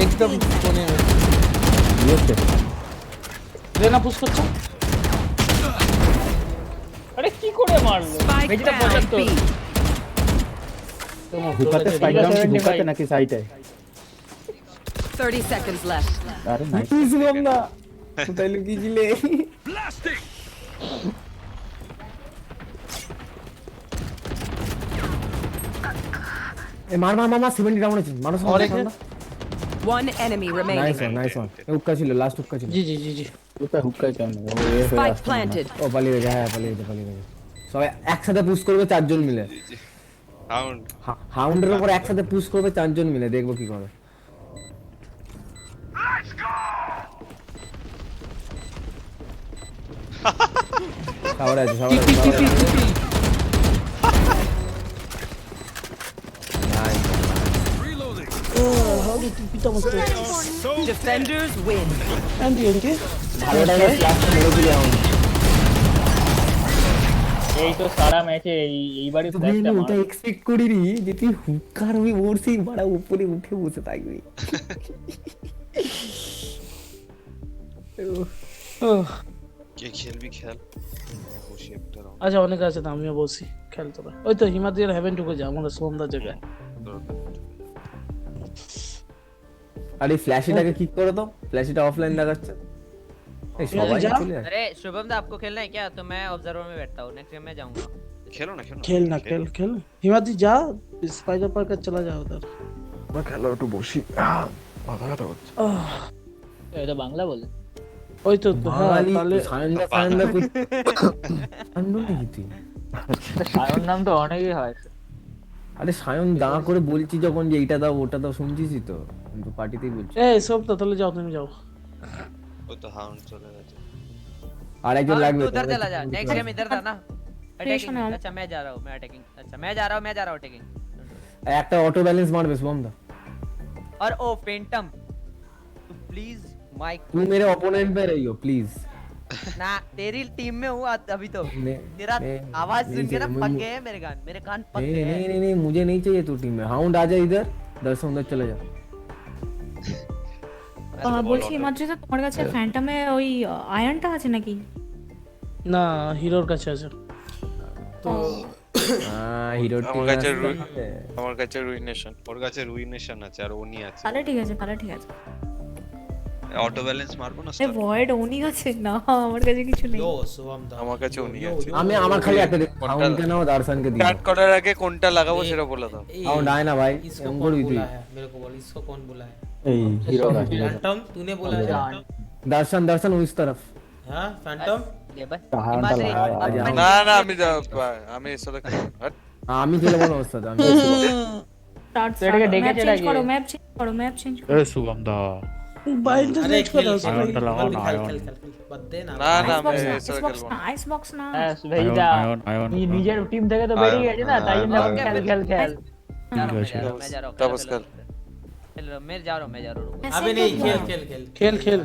F: একদম কোনে
H: ইয়েছে
F: রেনা পুশ করছে
C: আরে কি করে মারলো
I: Spike
C: মেজিটা
I: down
C: 75
I: B.
H: হুকাতে স্পাইক ডাউন কি হুকাতে নাকি সাইডে
I: 30 seconds left.
H: আরে নাইস
E: শুনলাম না কোথায় লুকিয়েছিলে এ মার 70 রাউন্ড আছে মানুষ
F: और एक है
I: One enemy remaining.
E: Nice one hookah ছিল লাস্ট হুক্কা ছিল
F: जी जी जी जी
H: কোথায় হুকা কেন ও এ হয়ে
I: Spike
H: আসছে
I: planted.
E: ও পালিয়ে গেছে হ্যাঁ পালিয়ে গেছে সবাই একসাথে পুশ করবে 4 জন মিলে
G: হাউন্ড
E: হাউন্ডের উপর একসাথে পুশ করবে 4 জন মিলে দেখবো কি করে শাওয়ার আছে
F: টিপি টিপি টিপি
L: Reloading.
F: ও হাউডি টিপি তো মস্ত
I: Defenders win.
F: এন্ডি এন্ডি
E: ভালোটা লাস্ট মেরে দিলে হাউন্ড
C: এই তো সারা ম্যাচে এইবারই ফ্ল্যাশটা
E: ওটা
C: মার
E: এক্সপেক্ট করিনি যে তুই হুক্কার ওই ওরসি বড় উপরে উঠে বসে থাকবি
G: কে খেলবি খেল বসে একটা রাউন্ড
F: আচ্ছা অনেক আছে তো আমিও বসি খেল তোরা ওই তো হিমাদ্রির হেভেন টুকু যা আমাদের সন্ধ্যা জায়গায়
E: আরে ফ্ল্যাশটাকে কিক করে দাও ফ্ল্যাশটা অফলাইন দেখাচ্ছে এই সবাই চলে আসে
K: अरे शुभम दा आपको खेलना है क्या? तो मैं ऑब्जर्वर में बैठता हूँ, नेक्स्ट गेम में जाऊंगा।
G: খেলো না
F: खेल ना खेल खेल हिमाद्री जा स्पाइडर पार्क का चला जाओ उधर
A: আমরা খেলা একটু বসি, মাথা ব্যথা করছে।
C: এটা বাংলা বলে
F: ওই তো হ্যাঁ
E: বাঙালি
F: তাহলে
E: সায়ন্দা আন্দোলন নাকি তুই
C: সায়ন নাম তো অনেকই হয়
E: আরে সায়ন দা করে বলছি যখন যে এইটা দাও ওটা দাও শুনছিসই তো কিন্তু পার্টিতেই বলছি
F: এই সব তো তাহলে যাও তুমি যাও
G: ও তো হাউন্ড চলে গেছে
E: আর একজন
K: हाँ,
E: লাগবে
K: तू उधर चला जा, नेक्स्ट गेम इधर था ना।
J: Station
K: अटैकिंग
J: है।
K: अच्छा मैं जा रहा हूँ, मैं अटैकिंग अच्छा मैं जा रहा हूँ अटैकिंग।
E: একটা অটো ব্যালেন্স মারবে শুভম দা
K: और ओ पेंटम तू प्लीज माइक
E: तुम मेरे ओपोनेंट में रही हो प्लीज
K: ना तेरी टीम में हूँ अभी तो तेरा
E: नहीं,
K: आवाज
E: नहीं
K: सुन के ना
E: चाहिए,
K: पक
E: मुझे-
K: गए हैं मेरे कान पक
E: नहीं
K: गए
E: नहीं
K: हैं।
E: नहीं नहीं मुझे नहीं चाहिए तू टीम में हाउंड आ जा इधर दर्शन उधर चले जा
J: বলছি মাত্র তো তোমার কাছে ফ্যান্টমে ওই আয়রনটা আছে নাকি?
F: না, হিরোর কাছে আছে।
K: তো
E: হিরো
G: আমার কাছে রুইনেশন।
M: ওর কাছে রুইনেশন আছে আর ওনি আছে।
J: তাহলে ঠিক আছে, তাহলে ঠিক আছে।
M: অটো ব্যালেন্স মারবো না
J: এ ভয়েড ওনি আছে না, আমার কাছে কিছু নেই।
G: আমার কাছে উনি আছে।
E: আমি আমার খালি একটা সাউন্ড কেন দর্শনকে দিই।
G: স্টার্ট করার আগে কোনটা লাগাবো সেটা বলে দাও।
E: সাউন্ড আয় না ভাই, এম করে তুই।
K: मेरे को बोल इसको कौन बोला है?
H: এই হিরো का
K: फैंटम तूने बोला है?
E: दर्शन दर्शन उस तरफ।
K: हां फैंटम ये भाई
H: হারানটা লাগা
G: না না আমি সাথে
E: আমি খেলবো না ওর সাথে। আমি
J: স্টার্ট
C: এটাকে ডেকে চেয়ে ডাকি।
J: করো, ম্যাপ চেঞ্জ করো, ম্যাপ চেঞ্জ করো।
A: এ শুভম দা
F: বাইরে চেঞ্জ করো।
A: আয়রনটা লাগাও না, আয়রন
K: बद दे ना।
G: না না আমি
J: আইস
G: সাথে
J: বক্স
G: খেলবো
J: না, আইস বক্স না।
C: হ্যাঁ ভাইদা
A: আয়রন
C: নিজের টিম থেকে তো বেরিয়ে গেছে না, তাই জন্য এখন খেল খেল
K: मैं जा रहा हूं
G: तपस कर।
K: मैं जा रहा हूं रुको।
F: अबे नहीं, खेल खेल।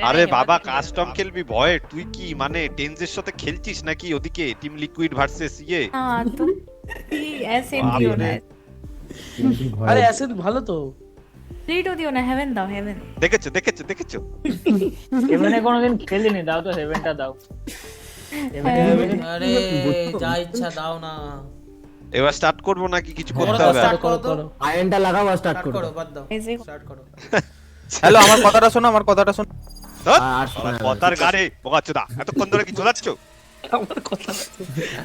M: আরে বাবা কাস্টম খেলবি ভয় তুই কি মানে টেন্সের সাথে খেলছিস নাকি ওদিকে টিম লিকুইড ভার্সেস ইয়ে
J: हां तो ऐसे दियो ना,
F: আরে অ্যাসেট ভালো তো।
J: রিটো দিও না, হেভেন দাও, হেভেন।
M: দেখেছো
C: এমনে কোনোদিন খেলিনি, দাও তো সেভেনটা দাও।
K: अरे जा इच्छा दाओ ना।
M: এবার স্টার্ট করব নাকি কিছু করতে হবে?
F: স্টার্ট করো।
E: আয়রনটা লাগাও আর স্টার্ট করো।
K: बद दो
J: ऐसे
K: स्टार्ट करो।
D: হ্যালো, আমার কথাটা শোনো, আমার কথাটা শোনো।
M: কথার গাড়ি বোকাচোদা এতক্ষণ ধরে কি চলাচ্ছ?
F: আমার কথা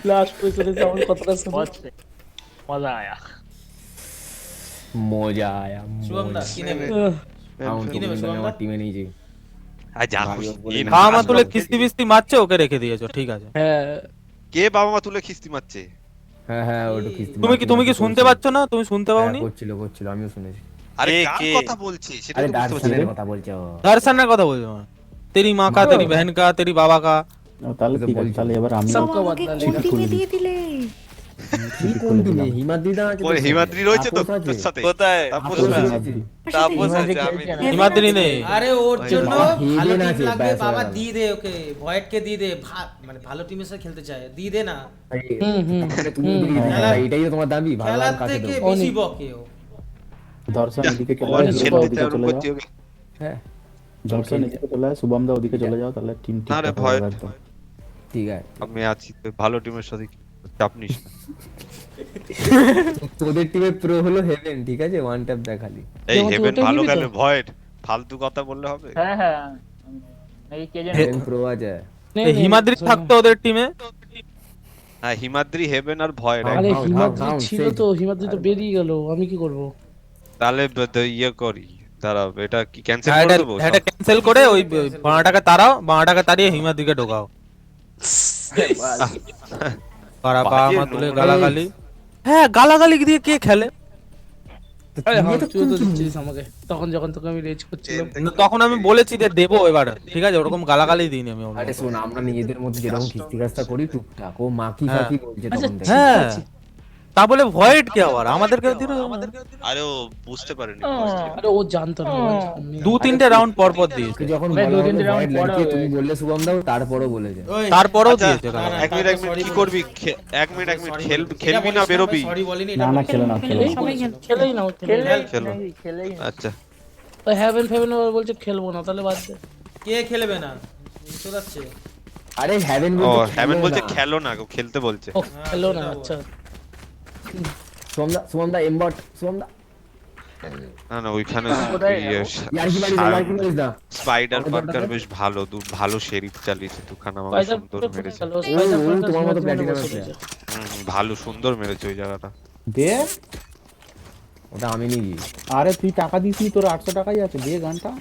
F: লাস্ট পর্যন্ত আমার কথাটা শুনো।
C: মজা আয়া।
E: মজা আয়া।
K: शुभम दा किने में
E: সাউন্ড
K: কিনে
E: তুমি
K: শুভম
E: আমার
K: দা?
E: টিমে নেই যে।
M: আজ যা খুশি এই না,
D: বাবা মা তুলে কিস্তি বিস্তি মারছে, ওকে রেখে দিয়েছো, ঠিক আছে।
F: হ্যাঁ,
M: কে বাবা মা তুলে খিস্তি মারছে?
E: হ্যাঁ হ্যাঁ ওটা কিস্তি।
D: তুমি কি শুনতে পাচ্ছ না? তুমি শুনতে পাওনি?
E: করছিল আমিও শুনেছি।
M: আরে
G: কে,
M: কার
G: কে?
M: কথা বলছি সেটা
E: আরে
M: তো বুঝতে পারছি না।
E: দার্শনের কথা বলছো।
D: দর্শনের কথা বলছো? তেরি মা কা, তেরি বহন কা, তেরি বাবা কা।
H: তাহলে ঠিক আছে, তাহলে এবার আমি
F: सबको
J: আমাকে
F: बदला
J: কোন
F: लेगा।
J: টিমে দিয়ে দিলে?
E: কি কোন টিমে? হিমাদ্রিদা আছে।
M: ওই হিমাদ্রি রয়েছে তো
E: তাপস আছে।
M: তোর সাথে?
G: কোথায়?
M: তাপস
E: তাপস
M: না।
E: আছে।
G: তাপস আছে আমি
D: হিমাদ্রি নেই।
K: আরে ওর জন্য
E: হেভেন
K: ভালো টিম
E: আছে,
K: লাগবে
E: ব্যাস
K: বাবা,
E: হয়ে গেল।
K: দিয়ে দে ওকে, ভয়েড কে দিয়ে দে, মানে ভালো টিমের সাথে খেলতে চায়, দিয়ে দে না।
E: তুমি এটাই তো তোমার দাবি, ভালো
K: খেলার
E: কাছে
K: থেকে
E: দাও।
K: বেশি বকে ও।
H: দর্শন এদিকে চলে
M: ওর
H: যায়, হিরো
M: ছেলেটা
H: ওদিকে
M: ওর
H: চলে
M: করছি
H: যাও।
M: ওকে।
E: হ্যাঁ
H: দর্শন এদিকে চলে যায়, শুভম দা ওদিকে চলে যাও, তাহলে টিম ঠিক
M: আরে
H: আছে
M: ভয়।
H: একদম।
E: ঠিক আছে।
M: আমি আছি তো, ভালো টিমের সাথে চাপ নিস না।
E: তোদের টিমে প্রো হলো হেভেন, ঠিক আছে? ওয়ান ট্যাপ দেখালি।
M: এই
F: যেমন
M: হেভেন
F: ওটাই
M: ভালো
F: দিবি তো?
M: গেলে ভয় ফালতু কথা বললে হবে?
C: হ্যাঁ হ্যাঁ এই কে জানে।
E: হেভেন প্রো আছে।
D: হিমাদ্রি থাকতো ওদের টিমে।
M: হ্যাঁ হিমাদ্রি হেভেন আর ভয়
F: আরে
E: হাউ,
F: হিমাদ্রি
E: হাউ,
F: ছিল
E: সেই।
F: তো, হিমাদ্রি তো বেরিয়ে গেল, আমি কি করব?
M: তাহলে ইয়ে করি দাঁড়াও, এটা কি ক্যান্সেল করে দেবো?
D: এটা ক্যান্সেল করে ওই বাঁটাকে তাড়াও, বাঁটাকে তাড়িয়ে হিমাদ্রিকে ঢোকাও। পারা পা মা তুলে গালাগালি। হ্যাঁ গালাগালি দিয়ে কে খেলে?
F: আরে হ্যাঁ, তুই তো দিচ্ছিস আমাকে তখন, যখন তোকে আমি রেজ করছিলাম।
D: তখন আমি বলেছি যে দেবো এবার, ঠিক আছে? ওরকম গালাগালি দিইনি আমি ওর।
E: আরে শোন, আমরা নিজেদের মধ্যে যেরকম খিস্তি কাজটা করি টুকটাক, ও মাকি ফাকি বলছে তখন থেকে।
D: হ্যাঁ তা বলে ভয়েড কে আবার আমাদেরকে দিল?
M: আরে ও বুঝতে পারেনি।
F: আরে ও জানতো না,
D: দু তিনটে রাউন্ড পর পর দিয়েছে,
E: তুই যখন
C: ভাই,
E: বলা
C: দু
E: হলো
C: তিনটে round
E: void
C: পরে
E: লড়কি,
C: হবে।
E: তুমি বললে শুভম দাও, তারপরও বলেছে।
D: তারপরেও
M: আচ্ছা,
D: দিয়েছে
K: না,
D: গালাগালি।
K: না,
M: এক মিনিট কি করবি? এক মিনিট খেলবি না বেরোবি?
K: সরি বলিনি
H: না না, খেলে না, খেলে না।
J: সবাই খেলো।
F: খেলেই না,
M: খেলো।
C: খেলেই না।
M: আচ্ছা
F: তো হেভেন ফেভেন ওরা বলছে খেলবো না, তাহলে বাদ দে।
K: কে খেলবে না চলাচ্ছে?
E: আরে হেভেন
M: ও
E: বলছে
M: হ্যাভেন বলছে
E: না।
M: খেলো না, খেলতে বলছে।
F: ও খেলো না, আচ্ছা।
E: শুভম দা এমবট, শুভম দা
M: না না ওইখানে
E: ইয়ার্কি মারিস না।
M: স্পাইডার পার্কার বেশ ভালো, ভালো শেরিফ চালিয়েছে, দুখানা আমাকে
F: স্পাইডার
M: সুন্দর মেরেছে।
F: খেলো,
E: ও,
F: স্পাইডার
E: ও, তোমার মতো
F: প্ল্যাটিনাম
E: প্ল্যাটিনাম
F: বসে
E: আছে।
F: রয়েছে।
M: ভালো সুন্দর মেরেছে ওই জায়গাটা।
H: দে,
E: ওটা আমি নিই।
H: আরে তুই টাকা দিসনি, তোর 800 টাকাই আছে, দে গানটা।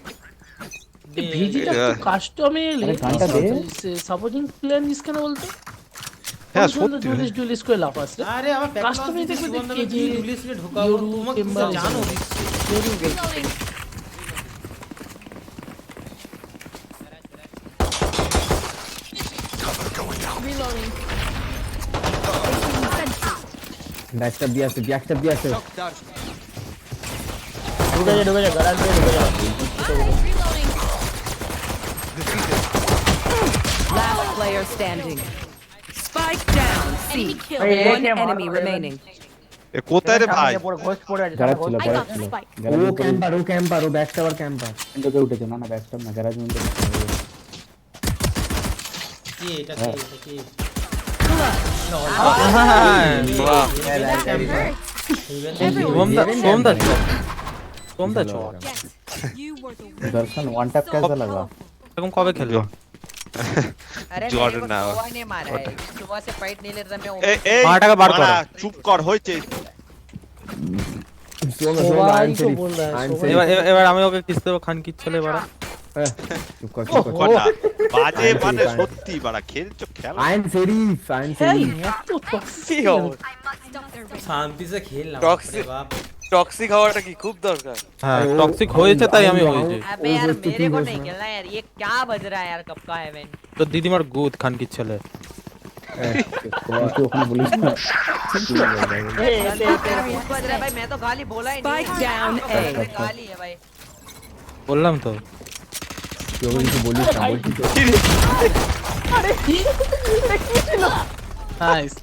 F: ভিজিটা একটু কাস্টমাইজ
H: আরে গানটা দে।
F: সাপোজিং প্ল্যান জিসখানে বলতে
M: হ্যাঁ সত্যি
F: জুলিস করে লাভ আছে।
K: আরে আমার
F: কাস্টমাইজ দেখবে
K: বন্ধ
F: যে
K: কি পুলিশ রে ঢোকাবো, তোমাকে জানো
E: ব্যাকস্টাপ দিয়ে আসছে, ব্যাকস্টাপ দিয়ে আসছে।
C: ঢুকে যা গালাল দিয়ে ঢুকে যা।
I: Last player standing. Spike down. C.
C: Hey,
I: One
C: hey,
I: enemy
C: hey,
I: remaining.
M: এ কোথায় রে ভাই?
C: পুরো ঘোষ পড়ে আছে
H: গ্যারাজ ছিল
J: I got the spike.
E: ও ক্যাম্পার ও ব্যাক টাওয়ার ক্যাম্পার।
H: উইন্ডোতে উঠেছে, না না ব্যাকস্টপ না, গ্যারাজ উইন্ডো।
F: কি এটা কি এটা কি
H: दर्शन वन टैप कैसा लगा?
D: এরকম কবে খেলবো?
K: अरे
M: जॉर्डन
K: मेरे
M: ना
K: को सुबह ने मारा है, सुबह से फाइट नहीं ले रहा मैं।
M: এ এই
D: পাঁচ টাকা বার
M: মারা,
D: করো।
M: চুপ কর হয়েছে।
D: এবার আমি ওকে কিস দেবো, খান কিস চলে বাড়া।
E: চুপ কর
M: কথা বাজে মানে সত্যি বাড়া খেলছো খেলা।
E: আইন শরীফ
F: এত টক্সিক শান্তি से खेल ना
G: Toxic- टॉक्सिक हवाটা কি খুব দরকার?
D: হ্যাঁ টক্সিক হয়েছে তাই আমি হয়েছি।
K: अबे यार मेरे को नहीं खेलना यार, ये क्या बज रहा है यार कब का हेवन।
D: তো দিদিমার গুদ খান কিস চলে।
H: तू ओखने बोलिस ना।
K: बज रहा है भाई, मैं तो गाली बोला ही नहीं।
I: Spike down A.
K: गाली है भाई।
D: বললাম তো।
E: কেউ কিছু বলিস না, বলছি তো।
F: नाइस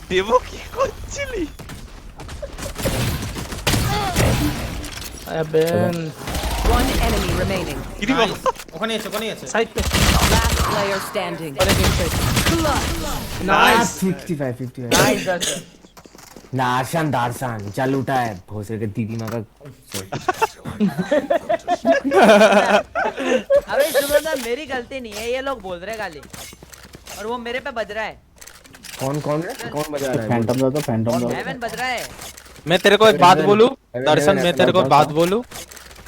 M: দেবো কি করছিলি?
F: अबे
I: One enemy remaining.
M: কিরি বাবা
F: ওখানে আছে
I: Last player standing.
E: Nice 55
C: nice Darshan.
E: Darshan चल उठा है भोसरे के दीदी माँ का।
K: अबे शुभम मेरी गलती नहीं है, ये लोग बोल रहे गाली और वो मेरे पे बज रहा है।
E: कौन बजा रहा है?
H: फैंटम दो तो फैंटम दो।
K: हेवन बज रहा है।
D: मैं तेरे को एक बात बोलूं दर्शन, मैं तेरे को एक बात बोलूं।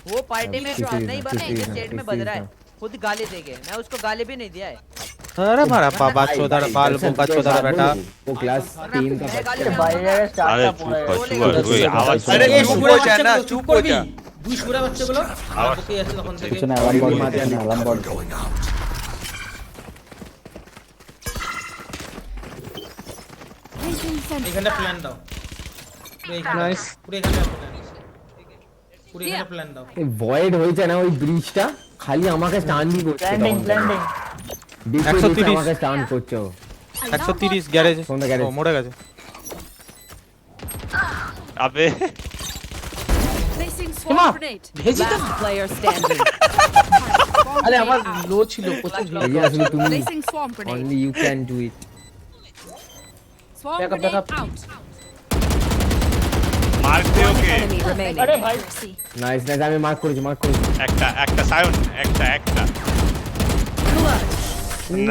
K: वो पार्टी में नहीं बज रहा है, स्टेट में बज रहा है, खुद गाली देके। मैं उसको गाली भी नहीं दिया है।
D: अरे मारा बाबा चोदर बाल बोका चोदर बेटा।
E: वो क्लास 3 का
C: भाई यार
M: আরে
C: स्टार्टअप
M: চুপ
C: पूरा
M: কর চুপ কর ওই আওয়াজ
G: আরে চুপ হয়ে যা না, চুপ হয়ে যা।
F: দুই শুরা বাচ্চাগুলো ওকে আছে তখন থেকে
H: পিছনে অ্যালার্ম বল মারতে অ্যালার্ম বল।
F: এখানে প্ল্যান দাও নাইস পুরো এখানে প্ল্যান দাও।
E: ভয়েড হয়েছে না ওই ব্রিজটা, খালি আমাকে স্টানই করছে।
C: प्लैंडिंग प्लैंडिंग
D: 130
E: আমাকে স্টান করছে।
D: 130 গ্যারেজ
E: কোনটা গ্যারেজ?
D: ও মরে গেছে।
M: আবে
I: Placing swarm grenade. Last player standing.
F: আরে আমার লো ছিল প্রচুর
E: এই যে আসলে তুমি
I: Placing swarm grenade.
E: only you can do it.
I: Swarm
F: Back up,
I: grenade
F: back up.
I: out.
M: মারতে
I: One
M: ওকে।
I: enemy remaining.
C: अरे भाई
E: নাইস আমি মার্ক করেছি।
M: একটা সায়ন একটা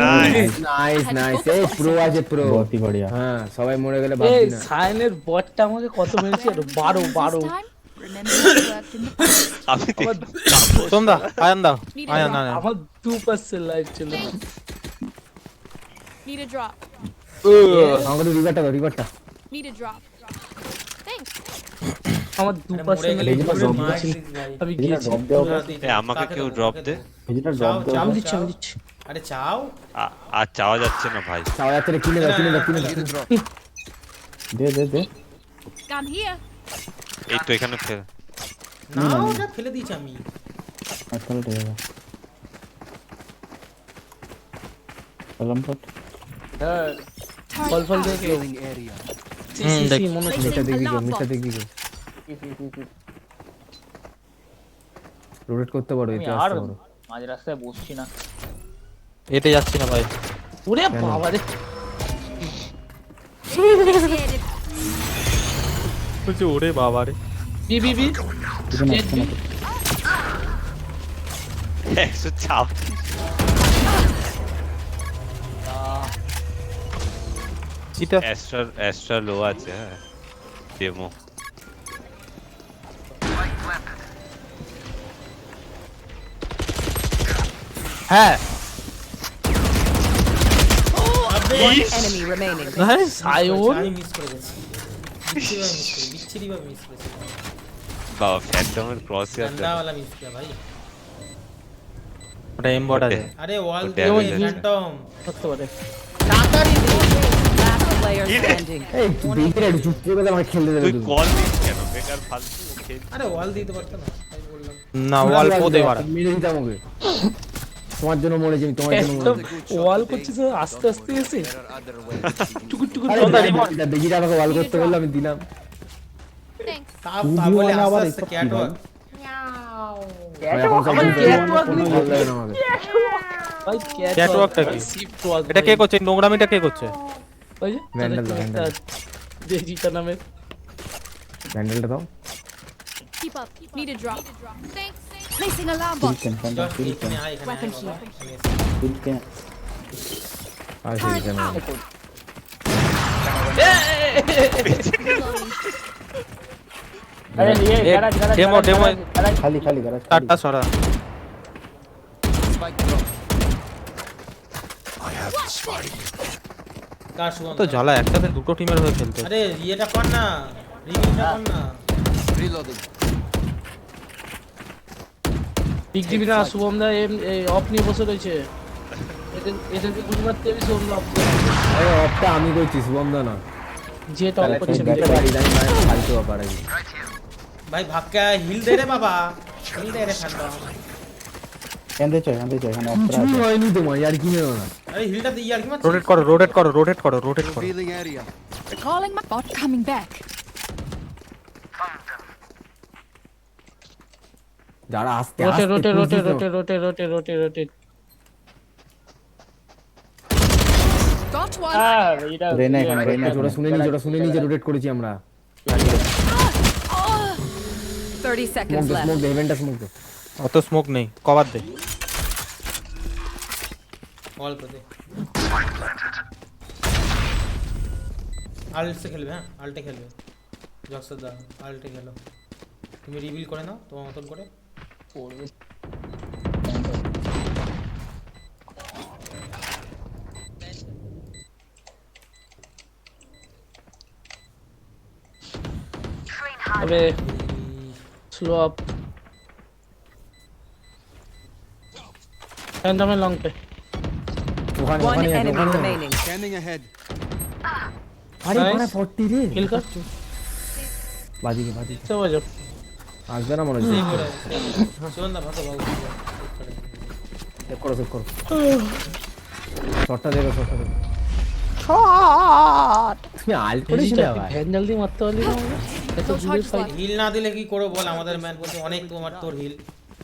M: নাইস
E: নাইস এই প্রো আছে প্রো।
H: बहुत ही बढ़िया।
E: হ্যাঁ সবাই মরে গেলে ভাববি
F: এই
E: না।
F: সাইনের বটটা আমাকে কত মেরেছে 12
M: আমি
D: তোমরা আয়ান্দা আয়ান্দা
F: আমার 2% লাইফ ছিল।
J: Need a drop.
E: আমাকে রিভারটা
J: Need a drop. Thanks.
F: আমার 2% লাইফ ছিল। আমি
H: ভিজিটা
F: গেছি
H: ড্রপ দাও।
M: এ আমাকে কেউ ড্রপ দে।
H: ভিজিটা ড্রপ দাও।
F: আমি দিচ্ছি আরে চাও
M: আর চাওয়া যাচ্ছে না ভাই।
E: চাওয়া যাচ্ছে না, কিনে দাও
H: দে।
J: I'm here.
M: এই তো এখানে ফেল।
F: না ওটা ফেলে দিয়েছি আমি।
H: আজকাল ঠিক আছে। কলম পট।
F: ফল দেখো সি মনে হচ্ছে
E: মিস্টার দেখবি গো। রোটেট করতে পারো,
C: আমি
E: এটা
C: আর
E: আসতে পারো।
C: মাঝ রাস্তায় বসছি না।
D: এতে যাচ্ছি না ভাই।
F: ওরে বাবা রে
D: বলছি ওরে বাবা রে।
F: বি
H: পিছনে পিছনে।
M: 104
D: এটা
M: এক্সট্রা লো আছে। হ্যাঁ ডেমো
D: হ্যাঁ
I: One enemy remaining.
F: সায়ন আমি মিস করে গেছি। বিচ্ছিরিভাবে মিস করেছি।
M: বাবা ফ্যান্টমের ক্রস ইয়ার
F: ঠান্ডাওয়ালা মিস কিয়া ভাই।
D: ওটা এমবট আছে।
F: আরে ওয়াল
M: ওটা
F: দিয়ে
M: damage আছে।
F: ফ্যান্টম সত্য বলে।
I: Last player standing.
E: এই দেখে রে চুপ করে আমাকে খেলতে দেবে
M: তুই
E: তুই।
M: কল দিস কেন বেকার ফালতু খেল।
F: আরে ওয়াল দিতে পারতো না আমি বললাম।
D: না ওয়াল পোদে বাড়া।
E: মেরে দিতাম ওকে। তোমার জন্য মরেছি আমি, তোমার জন্য
F: একদম
E: মরেছি।
F: ওয়াল করছিস আস্তে আস্তে এসে টুকুর টুকুর
E: আরে বেজিটা আমাকে ওয়াল করতে বললো, আমি দিলাম।
H: তাপ বলে আবার আস্তে ক্যাটওয়াক
F: ভাই
B: ক্যাটওয়াকটা কি? এটা কে করছে? নোংরামিটা কে করছে?
F: ওই যে
H: ভ্যান্ডাল দাও, ভ্যান্ডাল।
F: যেটা নামে
H: ব্যান্ডেলটা দাও।
I: Keep up. Need a drop. Thanks. Placing alarm bot.
H: এখানে
I: Weapon here.
H: আর সেই কেন
C: अरे ये गैराज
B: डेमो डेमो
H: খালি খালি garage
B: টাটা সরা।
D: কার শুভম
B: তো জ্বালা একসাথে দুটো টিমের হয়ে খেলতে।
D: আরে ইয়েটা কর না, রিভিউটা কর না।
F: পিক দিবি না শুভম দা অফ নিয়ে বসে রয়েছে এদেরকে গুলি মারতে হবে শুভম দা
E: আরে অফটা আমি কইছি শুভম দা না।
F: যে টপ করছে
E: দেখতে পারি জানি ভাই ফালতু ব্যাপার আছে।
D: ভাই ভাগকা হিল দে রে বাবা, হিল দে রে ঠান্ডা।
H: এখানে এখানে অপরা
E: কিছু হয়নি তোমার ইয়ার কি মেরো না।
D: আরে হিলটা দিয়ে আর কি মারছিস?
B: রোটেট করো রোটেট করো রোটেট করো রোটেট করো।
L: Revealing area.
I: Calling my bot coming back.
E: যারা আস্তে
F: রোটে
E: আস্তে
F: রোটে
E: পুশ
F: রোটে
E: দিত।
F: রোটে রোটে রোটে রোটে
I: Got one.
C: এটা
H: রেনা এখানে রেনা
E: ওটা শুনে নি যে রোটেট করেছি আমরা।
I: 30
E: স্মোক
I: seconds
E: দে,
I: left.
E: স্মোক দে, ইভেন্টটা স্মোক দে।
B: অত স্মোক নেই, কভার দে।
D: অল করে দে। আল্ট সে খেলবে, হ্যাঁ আল্টে খেলবে। জক্সদা আল্টে খেলো, তুমি রিভিল করে নাও তোমার মতন করে।
C: পড়বে।
F: अबे स्लो अप एंड में लॉन्ग पे
E: ওখানে
I: One
E: ওখানে
I: enemy
E: ওখানে
I: remaining.
L: Scanning ahead.
E: আরে
F: Nice.
E: ওখানে 40 রে।
F: किल कर
E: বাদিকে
F: से हो जाओ
E: আসবে না মনে হচ্ছে।
D: শুভম দা ভাগো বাবু।
E: চেক করো শটটা দেখো তুমি আল্ট করেছিস না ভাই।
F: भैन जल्दी मत तो वाली ना ये तो दूर फाइट
D: হিল না দিলে কি করব বল, আমাদের ম্যান বলছে অনেক তোমার তোর হিল,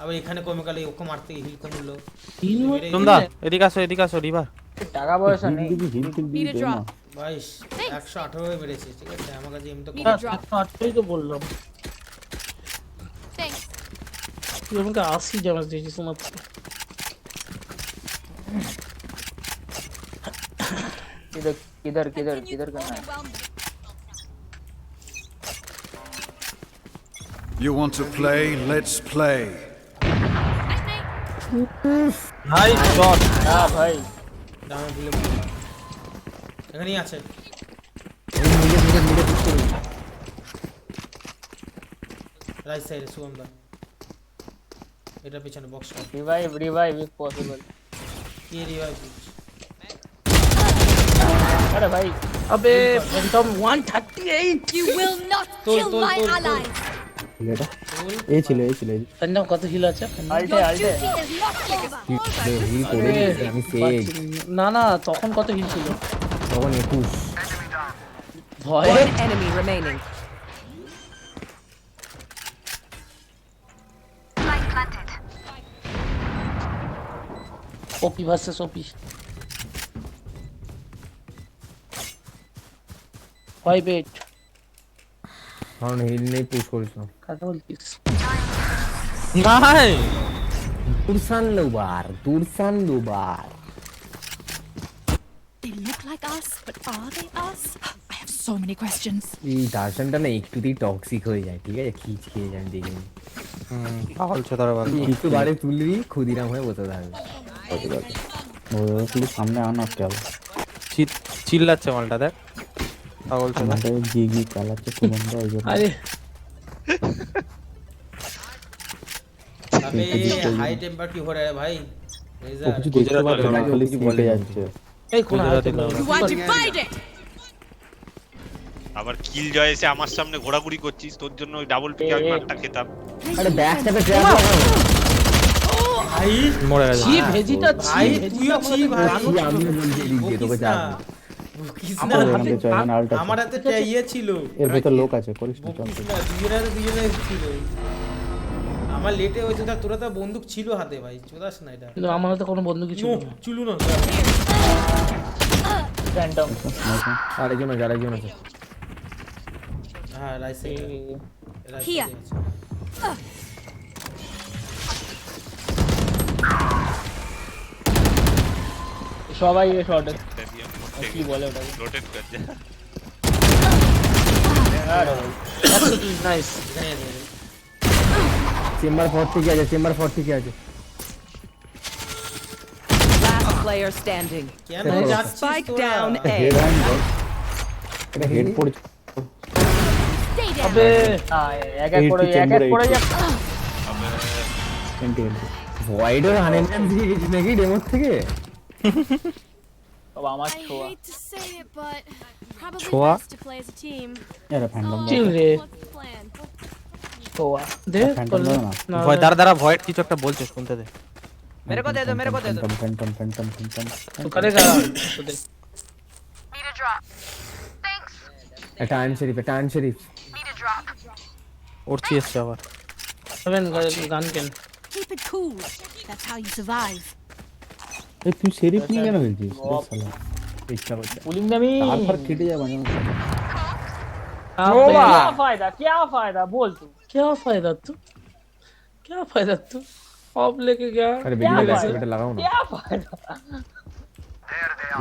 D: আবার এখানে কমে গেলে ওকে মারতে হিল কমলো।
F: तीन
B: তোমরা এদিকে আসো রিভার।
C: টাকা পয়সা নেই।
I: Need a drop.
D: 22 118 বেড়েছে, ঠিক আছে আমার কাছে এম তো
I: Need a drop.
F: ही तो बोल रहा हूं
I: Thanks.
F: ये उनका 80 डैमेज दीजिए सुनो
C: किधर किधर किधर करना है?
L: You want to play? Let's play.
B: High shot.
C: हां भाई
D: দামে দিলে এখানেই আছে। রাইট সাইডে শুভম দা, এটা পিছনে বক্স
C: रिवाइव इफ पॉसिबल।
D: কি রিভাইভ।
C: अरे भाई
F: अबे Phantom 138
I: You will not
D: Tol,
I: kill
D: tol,
I: my
D: tol, tol.
I: allies.
H: এটা এই ছিল
F: फैंटम কত হিল আছে
C: अल्टे
I: Your
C: अल्टे
I: duty is not over.
E: Heal করে দিয়েছি আমি সেজ।
F: না না তখন কত হিল ছিল
E: তখন 21।
F: ভয়
I: One enemy remaining.
F: ওপি ভার্সেস ওপি 58
E: কারণ হিল নেই পুশ করিস না।
F: কাটা বলছিস
B: নাই
E: দুরসান lobar.
I: They look like us, but are they us? I have so many questions.
E: এই দার্শনটা না একটুতেই টক্সিক হয়ে যায়, ঠিক আছে খিচ খেয়ে যায় দেখে নি।
B: পাগল ছোটার বাল।
E: একটু বারে তুলবি ক্ষুদিরাম হয়ে বসে থাকবে।
H: ও তুই সামনে আনা কেন
B: চিল্লাচ্ছে মালটা দেখ পাগল ছোটা।
H: আমাদের জি চালাচ্ছে খুব বন্ধ হয়ে যাবে।
F: আরে
D: अबे हाई टेम्पर क्यों हो रहा है भाई?
H: ও কিছু দেখতে পাচ্ছে না খালি স্কিপে যাচ্ছে।
F: এই কোন হাতে
I: You want divided.
M: আবার কিল জয় এসে আমার সামনে ঘোরাঘুরি করছিস, তোর জন্য ওই ডাবল পিক আমি মারটা খেতাম।
E: আরে ব্যাকস্ট্যাপে ট্র্যাপ
D: ভাই
B: মরে গেছে।
F: ছি ভেজিটা ছি
D: ভাই তুইও ছি ভাই।
E: আমি বলছি এদিক দিয়ে তোকে যা।
F: বকিস না,
H: আমার এখানে চল, এখানে আল্ট আছে।
F: আমার হাতে ইয়ে ছিল,
H: এর ভেতর লোক আছে, করিস না, চল।
F: বকিস না, দুজনে ছিল। আমার লেটে হয়েছে, তোরা তো বন্দুক ছিল হাতে ভাই, চোদাস না এটা।
B: কিন্তু আমার হাতে কোনো বন্দুক কিছু নেই।
F: চুলু না
C: ফ্যান্টম।
E: আরেকজন আছে, আরেকজন আছে।
F: হ্যাঁ রাইট সাইড
I: Here.
C: সবাই এ শর্টে কি বলে ওটাকে?
M: রোটেট কর যা।
B: নাইস।
E: চেম্বার 40 কে আছে, চেম্বার 40 কে আছে।
N: Last player standing.
F: কেন যাচ্ছিস
N: Spike
F: তোরা?
N: down A.
H: হেড হ্যান্ড বল, এটা হেড পড়ছে।
I: Stay down.
B: আবে
C: এক এক করে যা।
H: 20
E: ভয়েডের 100 দিয়ে গেছিস নাকি ডেমোর থেকে?
C: বাবা আমার
I: I
C: ছোঁয়া।
I: hate to say it, but probably
A: Choa?
I: best to play as a team.
H: এরা ফ্যান্টম
B: চিল রে
I: What's the plan?
C: ছোঁয়া।
B: দে
H: ফ্যান্টম দাও না।
B: না
A: ভয় দাঁড়া দাঁড়া ভয়ের কিছু একটা বলছে শুনতে দে।
K: मेरे को दे दो, मेरे को दे दो।
H: ফ্যান্টম
B: তো করেগা তো দে।
E: এটা আইন শরীফ, এটা আইন শরীফ।
A: ওর চি এসছে আবার।
B: সেভেন গান কেন
I: Keep it cool. That's how you survive.
H: এই তুই শরীফ নিয়ে কেন বলছিস? শালা ইচ্ছা করছে।
C: পুলিং দামি।
H: তারপর কেটে যাবে না।
C: क्या फायदा बोल तू।
B: क्या फायदा तू, क्या फायदा तू ऑफ लेके गया।
E: আরে বেরিয়ে গেছে, এটা লাগাও না।
C: क्या फायदा?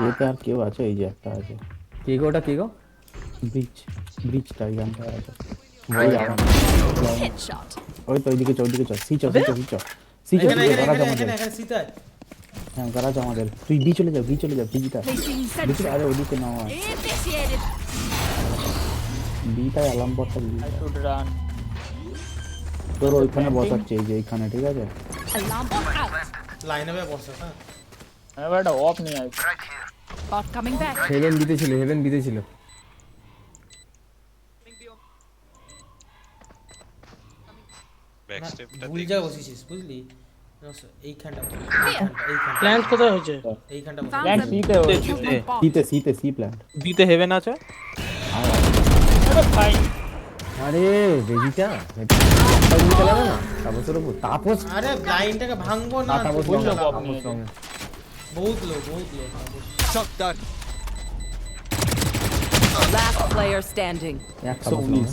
H: এতে আর কেউ আছে? এই যে একটা আছে,
E: কে গো, ওটা কে গো?
H: ব্রিজটা জানতে আছে।
I: Headshot.
H: ওই তো ওইদিকে চল, ওইদিকে চল, সি চল,
F: এখানে
H: গারাজ
F: এখানে
H: আমাদের।
F: এখানে এখানে সীতা।
H: হ্যাঁ গারাজ আমাদের। তুই বি চলে যা, বিটা
I: Placing
H: বিটা।
I: sentry.
H: আরে ওইদিকে নাও,
I: Initiated.
H: বিটা অ্যালার্ম পড়টা দিবি।
C: I should run.
H: তোর ওইখানে বসাচ্ছে, এই যে এইখানে, ঠিক আছে?
I: Alarm bot out.
F: লাইনে বে বসে না।
C: मैं बेटा ऑफ नहीं आई।
I: Bot coming back.
E: হেভেন বিতে ছিল, হেভেন বিতে ছিল।
M: ব্যাক স্টেপটা
F: ভুল
M: দেখ।
F: জায়গায় বসেছিস বুঝলি? এইখানটা
B: প্ল্যান্ট কোথায় হয়েছে?
F: এইখানটা
C: लैंड सीते हो।
H: সিতে সি প্ল্যান্ট।
A: বিতে হেভেন আছে।
C: अरे भाई
E: আরে বেজিটা একটা গুলি চালাবে না তাপসের উপর। তাপস
F: আরে লাইনটাকে ভাঙবো না।
E: তাপস
C: ভুল
E: সঙ্গে,
C: লোক
E: তাপস
C: আপনি।
E: সঙ্গে।
F: বহুত লোক।
L: Shot down.
N: Last player standing.
H: 119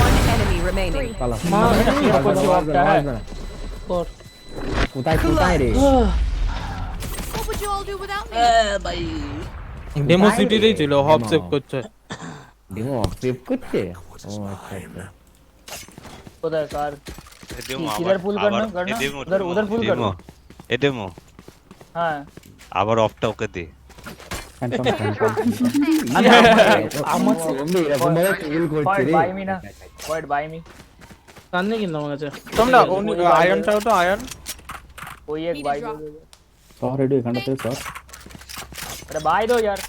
N: One enemy remaining.
E: পালা।
B: মা
E: মারবে না, মারবে না, মারবে না।
B: কর
E: কোথায় কোথায় রে?
I: What would you all do without me?
B: ভাই
A: ডেমো সিটিতেই ছিল, হব সেভ করছে।
E: ডেমো সেভ করছে? ও আচ্ছা আচ্ছা।
C: उधर कार
M: এ ডেমো
C: किधर पुल करना
M: এ ডেমো,
C: उधर उधर पुल कर।
M: ডেমো, এ ডেমো
C: हां
M: আবার অফটা ওকে দে।
H: ফ্যান্টম
E: আমার সামনে এরকম ভাবে কিল করছে
C: पॉइंट
E: রে।
C: बाय मी ना, पॉइंट बाय मी।
B: কান্নে কিন্তু আমার কাছে
A: তোমরা আয়রন চাও তো আয়রন।
C: कोई एक बाय दो।
H: সর রেডি এখানটা থেকে সর।
C: अरे बाय दो यार।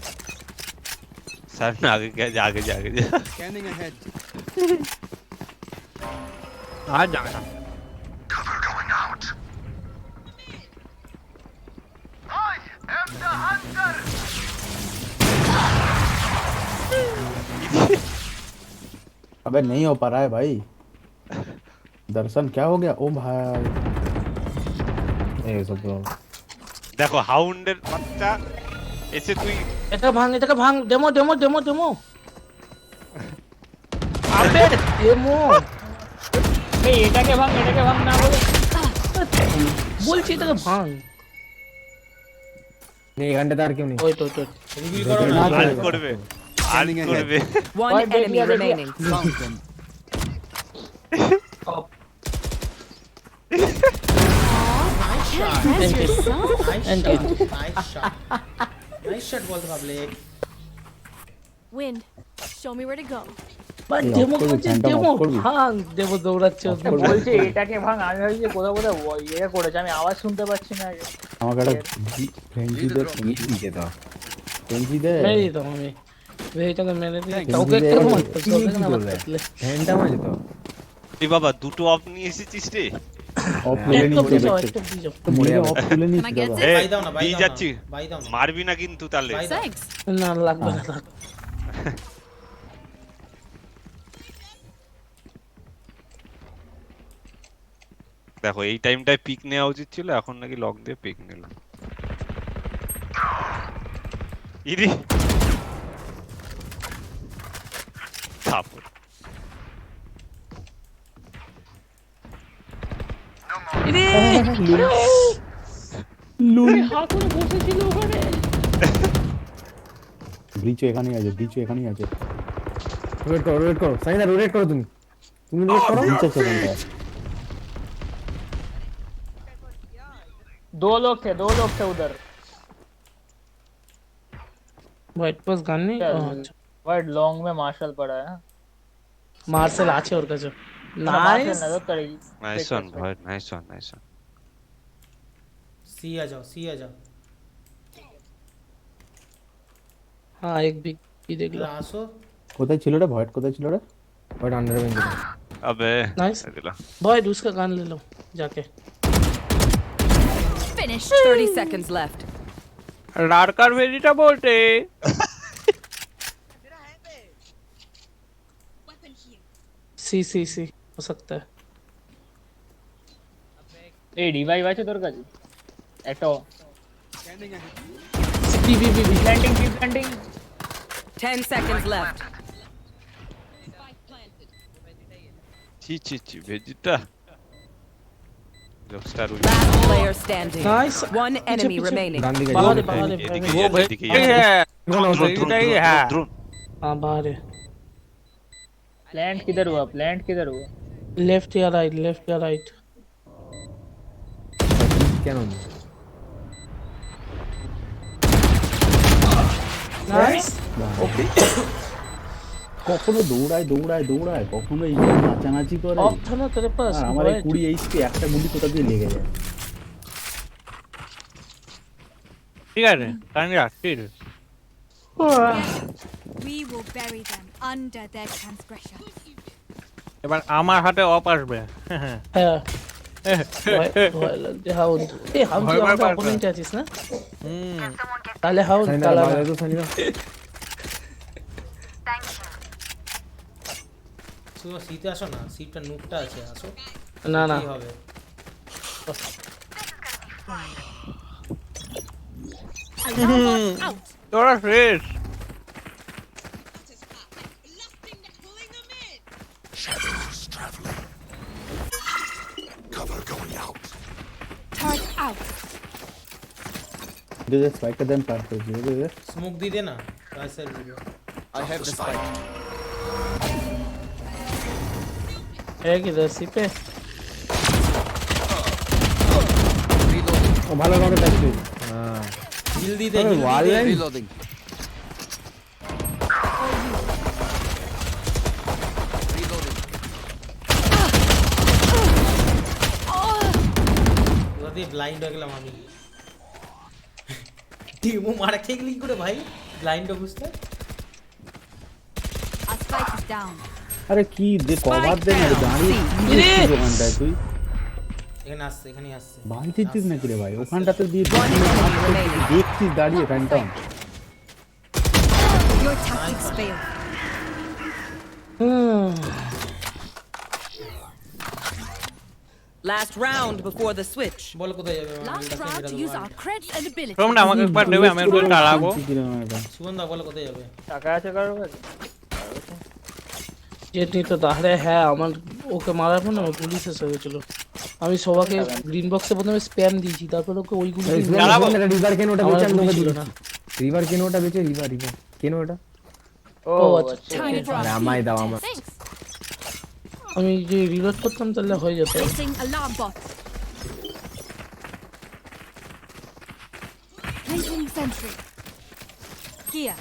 M: স্যার না আগে যা, আগে যা, আগে যা।
L: Scanning ahead.
A: আর যাবে না।
H: अबे नहीं हो पा रहा है भाई। दर्शन क्या हो गया? ओ भाई ए सब
M: দেখো হাউন্ডের বাচ্চা এসে তুই
B: এটা ভাঙ ডেমো আবে ডেমো
C: এই এটাকে ভাঙ না বলে
B: বলছি এটাকে ভাঙ।
E: নেই এখানটাতে আর কেউ নেই।
B: ওই তো
F: রিভিল করো না।
M: আর করবে, আর করবে।
N: One enemy remaining.
I: That's your son.
F: Nice shot বলতে public.
I: Wind. Show me where to go.
B: ভাই
H: এই
B: ডেমো
H: off করবি,
B: করছে
H: ফ্যানটা
B: ডেমো
H: off করবি?
B: ভাঙ ডেমো দৌড়াচ্ছে
C: বলছে এটাকে ভাঙ। আমি ভাবছি কোথাও ইয়ে করেছে, আমি আওয়াজ শুনতে পাচ্ছি না।
H: আমাকে একটা ফ্রেঞ্চি দে, ফ্রেঞ্চি দে।
B: মেরে দিতাম আমি ভেইটাকে মেরে দিই
E: কিন্তু
B: ওকে
E: রে,
B: একটা
E: কি করবে? ফ্যানটা মাঝে তো।
M: এই বাবা দুটো অফ নিয়ে এসেছিস রে।
H: অফ তুলে নিচ্ছে
E: মরে যাবে।
H: অফ তুলে
I: Can I
H: নিচ্ছে
I: get
H: দাদা।
I: this?
F: ভাই দাও না, ভাই
M: দিয়ে
F: দাও
M: যাচ্ছি।
F: না, ভাই দাও না,
M: মারবি না কিন্তু তাহলে।
F: ভাই দাও।
I: Thanks.
J: না লাগবে না
M: দেখো এই টাইমটায় পিক নেওয়া উচিত ছিল, এখন নাকি লক দিয়ে পিক নিল। ইরি থাপড়।
H: ব্রিচও এখানেই আছে, ব্রিচও এখানেই আছে।
E: রোটেট করো সাইনা, রোটেট করো তুমি রোটেট করো।
H: ব্রিচ আছে ওখানটায়।
C: 2 लोग थे उधर।
J: হোয়াইট পাস গান নেই
C: वाइड लॉन्ग में मार्शल पड़ा है।
J: মার্সেল আছে ওর কাছে।
C: नाइस
J: नाइस
M: नाइस वन भाई, नाइस वन।
F: सी आ जाओ।
J: हाँ एक भी देख लो।
F: আসো।
H: কোথায় ছিল রে ভয়েট, কোথায় ছিল রে?
E: ওটা আন্ডার বেঞ্চ।
M: अबे
J: नाइस
M: दिला
J: बॉय उसका गान ले लो जाके।
I: Finished.
N: 30 seconds left.
C: लाड़कर भेजीटा बोलते।
J: सी हो सकता है।
C: এই রিভাইভ আছে তোর কাছে একটা?
J: B
C: planting
N: 10 seconds left.
M: ची भेजिटा जॉबस्टार हुई।
N: Last player standing.
J: Nice.
N: One enemy remaining.
E: डांडी का
J: बाहर है
M: वो भेजी है।
J: हाँ बाहर है।
C: प्लांट किधर हुआ?
J: लेफ्ट या राइट?
E: কেন
J: नाइस
H: ওকে। কখনো দৌড়ায়, কখনো এই নাচানাচি করে।
J: ऑफ था ना तेरे पास।
H: আর আমার এই 20 এইচপি একটা গুলি কোথা দিয়ে লেগে যায়।
C: ঠিক আছে time রাখছিস।
I: We will bury them under their transgression.
C: এবার আমার হাতে অফ আসবে।
J: है ভয় লাগছে হাউন্ড। এই হাউন্ড কি আমাদের অপোনেন্ট আছিস না? তাহলে হাউন্ড
E: সাইনা
J: কালা
E: বাজে তো সাইনা।
F: শুনো সিতে আসো না, সিটটা নুকটা আছে, আসো।
J: না
F: কি হবে?
I: Alarm bot out.
C: তোরা শেষ।
I: Turret out.
H: This is spike them plant.
F: Smoke দি দে না, riser video.
G: I have the spike.
J: है किधर सी पे?
E: ও ভালো ভাবে দেখছি। হ্যাঁ
F: জলদি দে,
G: Reloading.
F: ওদের ব্লাইন্ড হয়ে গেলাম আমি। টিমও মারা খেয়ে গেলি কি করে ভাই ব্লাইন্ড অবস্থা?
I: Our spike is down.
H: আরে কি দে কভার দে না দাঁড়িয়ে কি দোকানটায় তুই
F: এখানে আসছে
H: বাড়িতে দিস নাকি রে ভাই? ওখানটাতে দিয়ে দেখছিস দাঁড়িয়ে Phantom.
I: Your tactics failed.
N: Last round before the switch.
F: বল কোথায় যাবে?
I: Last round to use our creds and abilities.
C: তোমরা আমাকে একবার দেবে, আমি একবার চালাবো।
F: সুগন্ধা বল কোথায় যাবে?
C: টাকা আছে কারোর কাছে?
J: যেটি তো তাহলে হ্যাঁ আমার ওকে মারার পর না পুলিশ এসে হয়েছিল। আমি সবাইকে গ্রিন বক্সে প্রথমে স্প্যাম দিয়েছি, তারপর ওকে ওইগুলো
E: রিভার কেন ওটা বেচে আমি তোকে
J: ছিল
E: দিই
J: না।
E: রিভার কেন ওটা বেচে রিভার কেন ওটা?
J: ও আচ্ছা
E: আরে আমায় দাও আমার।
J: আমি যে রিলোড করতাম তাহলে হয়ে যেত।
I: Placing alarm bot. Placing sentry. Here.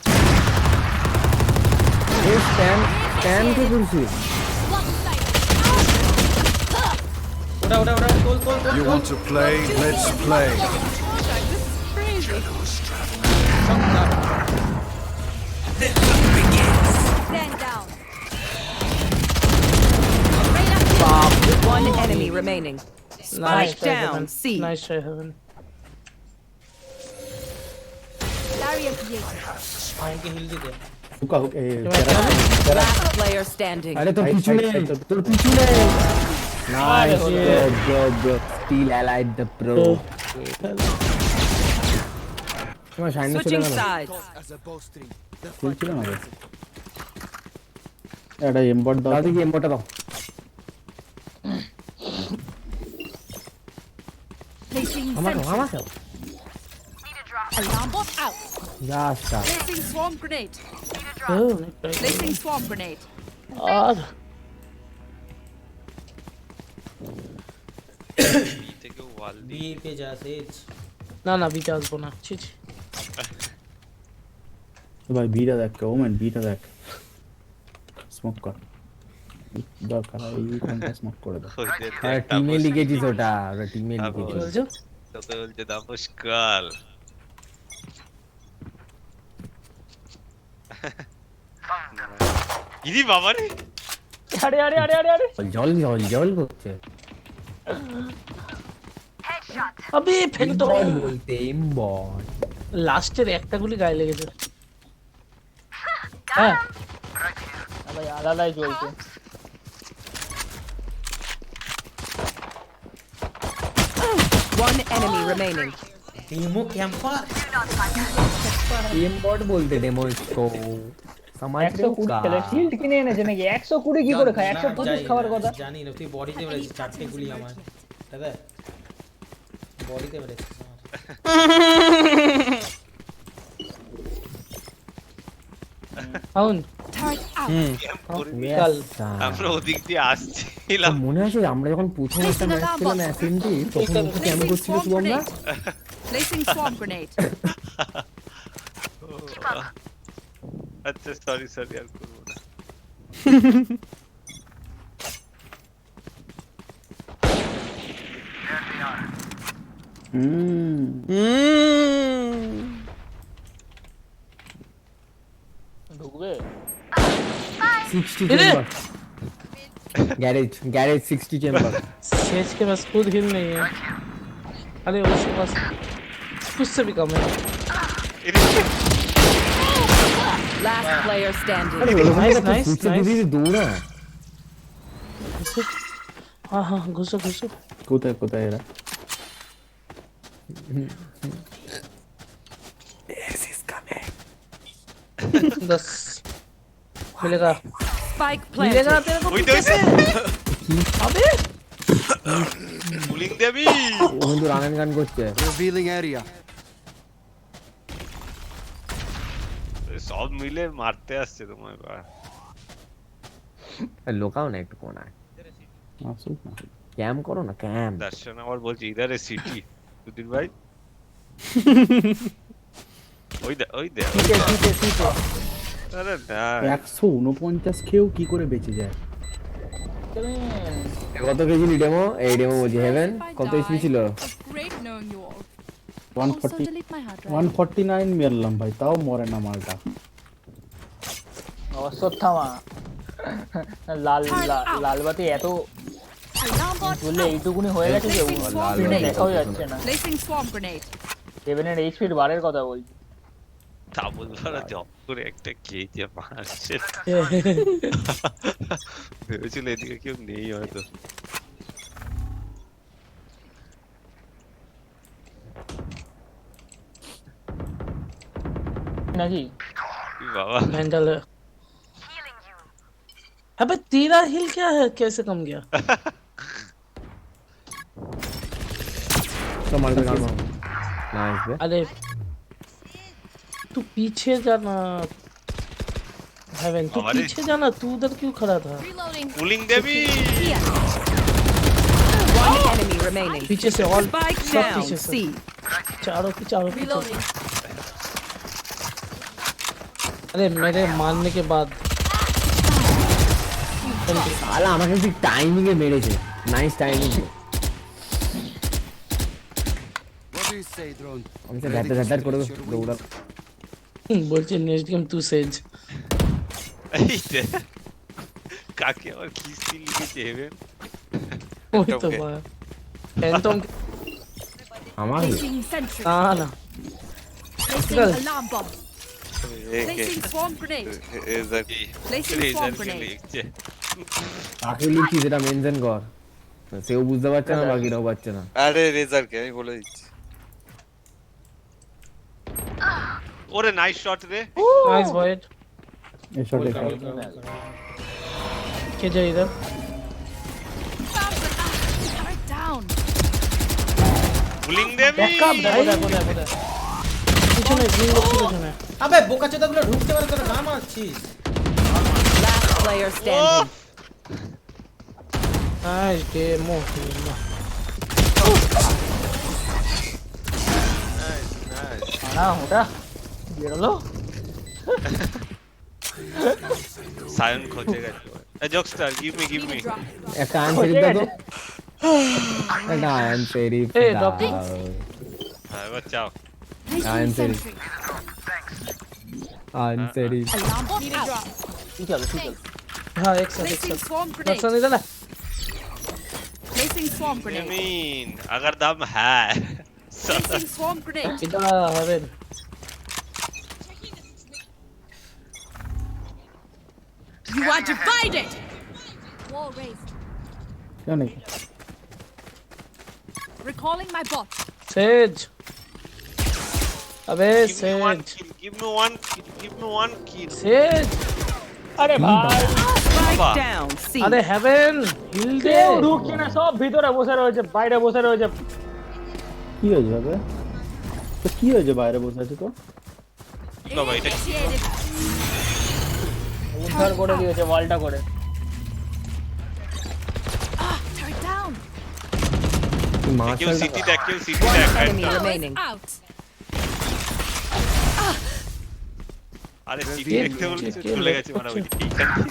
E: এই স্ট্যান্ড কে করছিস?
F: ওটা তোল
L: You want to play? Let's play.
I: Stand down.
N: One enemy remaining. Spike down. C.
J: Nice try, Heaven.
I: Barrier created.
F: Fine के हिल दे
H: हुका हुका
N: Last player standing.
E: अरे तो पीछू ने nice job still allied the pro তোমার শাইন ছিল
N: Switching
E: না
N: sides.
H: ফুল ছিল না এটা এমবট দাও
E: দাও দেখি এমবটা দাও
I: Placing
E: আমাকে
I: sentry. Alarm bot out.
E: Just
I: Placing swarm grenade.
J: Oh, nice try.
I: Placing swarm grenade.
J: আর
M: বি থেকে ওয়াল
F: बी पे जा सेज
J: না না বিটা আসবো না ছি ছি
H: ভাই বিটা দেখ ওমেন বিটা দেখ স্মোক কর দরকার এই কোনটা স্মোক করে দাও
E: আরে টিমে লিখেছিস ওটা টিমে লিখেছিস
J: বলছো
M: তোকে বলছে নমস্কার ইদি বাবা রে
C: আরে আরে আরে আরে আরে
E: জল জল জল করছে
J: আবে ফেল তো
E: বলতে এমবট
J: লাস্টের একটা গুলি গায়ে লেগেছে হ্যাঁ
C: ভাই আলাদাই চলছে
N: One enemy remaining.
F: टीमो कैंपर
E: এমবট বলতে ডেমো इसको समझ रहे हो
C: 120
E: का
C: খেলে শিল্ড কিনে এনেছে নাকি 120 কি করে খায় 125 খাওয়ার কথা
F: জানি না তুই বডিতে মেরেছিস চারটে গুলি আমার দাদা বডিতে মেরেছিস
J: আউন
I: Turret out.
J: কাল
M: আমরা ওদিক দিয়ে আসছিলাম
E: মনে আছে আমরা যখন প্রথম একটা ম্যাচ খেলাম অ্যাসেন্টি তখন ওকে কেমন করছিল
I: Placing
E: শুভম
I: swarm
E: না
I: grenade. Placing swarm grenade.
M: আচ্ছা সরি সরি আর করবো না
C: ঢুকবে
E: 60 चेंबर गैरेज 60 चेंबर
J: सेज के पास खुद हिल नहीं है अरे उसके पास उससे भी कम है
N: Last player standing.
J: Nice nice nice
E: দৌড়া
J: हाँ हाँ घुसो घुसो
H: কোথায় কোথায় এরা
J: दस मिलेगा
N: Spike
J: मिलेगा
N: planted.
J: तेरे को
M: ওই তো
J: कैसे अबे
M: পুলিং দেবি
E: বন্ধু রান গান করছে
L: Revealing area.
M: সব মিলে মারতে আসছে তোমায় বা
E: লোকাও না একটু কোনায়
H: আসুক না
E: ক্যাম করো না ক্যাম
M: দর্শন আবার বলছে ইধারে সিটি সুধীর ভাই ওই দে আরে না
H: 149 খেয়েও কি করে বেঁচে যায়
E: কত কেজি ডেমো এই ডেমো বলছি হেভেন কত এইচপি ছিল
I: Great knowing you all.
H: 140
I: Also delete my hard drive.
H: 149 মেরলাম ভাই তাও মরে না মালটা
C: অশ্বত্থামা লাল লাল বাতি এত
I: Alarm bot
C: বললে
I: out.
C: এইটুকুনি হয়ে গেছে যে
I: Placing swarm
C: স্ক্রিনে
I: grenade.
C: দেখাও যাচ্ছে না
I: Placing swarm grenade.
C: 7 এর এইচপির বারের কথা বলছি
M: তা বলবার জব করে একটা খেয়েছে মারছে ভেবেছিল এদিকে কেউ নেই হয়তো
C: নাকি
M: বাবা
J: मेंटल है अबे तेरा हिल क्या है कैसे कम गया
E: তো মারবে গান নাইস বে
J: अरे तू पीछे जाना हेवन तू
M: हमारे-
J: पीछे जाना तू उधर क्यों खड़ा था
I: Reloading.
M: পুলিং দেবি
N: One enemy remaining.
J: पीछे से और
N: Spike
J: सब
N: down.
J: पीछे से
N: C.
J: चारों की चारों पीछे से।
I: Reloading.
J: अरे मेरे मारने के बाद
E: আলা আমাকে ঠিক টাইমিং এ মেরেছে nice timing
L: What do you say, drone?
E: আমি তো ধ্যাট করে দৌড়া
J: বলছে নেক্সট গেম তু সেজ
M: এই দে কাকে আবার কিস্তি লিখেছে হেভেন
J: ওই তো
M: Okay.
J: বাবা ফ্যান্টম
E: আমার
I: Placing sentry.
J: না না
I: Placing
J: Good.
I: alarm bomb. Placing swarm grenade. Placing swarm grenade.
E: কাকে লিখি যেটা মেনশন কর, সেও বুঝতে পারছে না বাকিরাও পারছে না।
G: আরে রেজারকে আমি বলে দিচ্ছি।
M: ওরে নাইস শট রে।
J: नाइस बॉयड
H: ये शॉट है
J: के जा इधर
I: Turret down.
M: বুলিং দেবি।
J: बैकअप भाई পিছনে গ্রিন বক্স পিছনে
F: আবে বোকাচোদাগুলো ঢুকতে পারে তোরা গাম আসছিস।
N: Last player standing.
J: Nice demo না ওটা বেরোলো
M: সায়ন খোঁজে গেছে। এ জোকস্টার গিভ মি
E: একটা আনসেরিফ দাও তো, একটা আনসেরিফ
J: এই
E: দাও।
J: ড্রপিং
M: হ্যাঁ বাঁচাও।
E: I'm sorry. আনসেরিফ
I: Alarm bot out.
C: चलो ठीक है
J: हां एक साथ
I: Placing swarm
J: बक्सा
I: grenade.
J: नहीं डाला
I: Placing swarm
M: I
I: grenade.
M: mean अगर दम है
I: Placing swarm grenade.
J: इधर haven
I: You are divided. Wall raised.
H: क्यों नहीं
I: Recalling my bot.
J: सेज अबे
M: give me one
J: says
M: kill give me one kill
J: says
C: अरे भाई
N: Spike
M: বাবা।
N: down. C.
J: আরে হেভেন হিল দে
C: কেউ ঢুকছে না, সব ভিতরে বসে রয়েছে, বাইরে বসে রয়েছে।
H: কি হয়েছে হবে তো কি হয়েছে বাইরে বসে আছে তো
M: বাবা এটা কি?
C: উদ্ধার করে দিয়েছে ওয়ালটা করে।
I: Turret down.
M: কেউ সিটি দেখ
N: Enemy remaining.
I: Out.
M: আরে সিটি দেখতে বলছে চলে গেছে মানে ওই এইখান থেকে।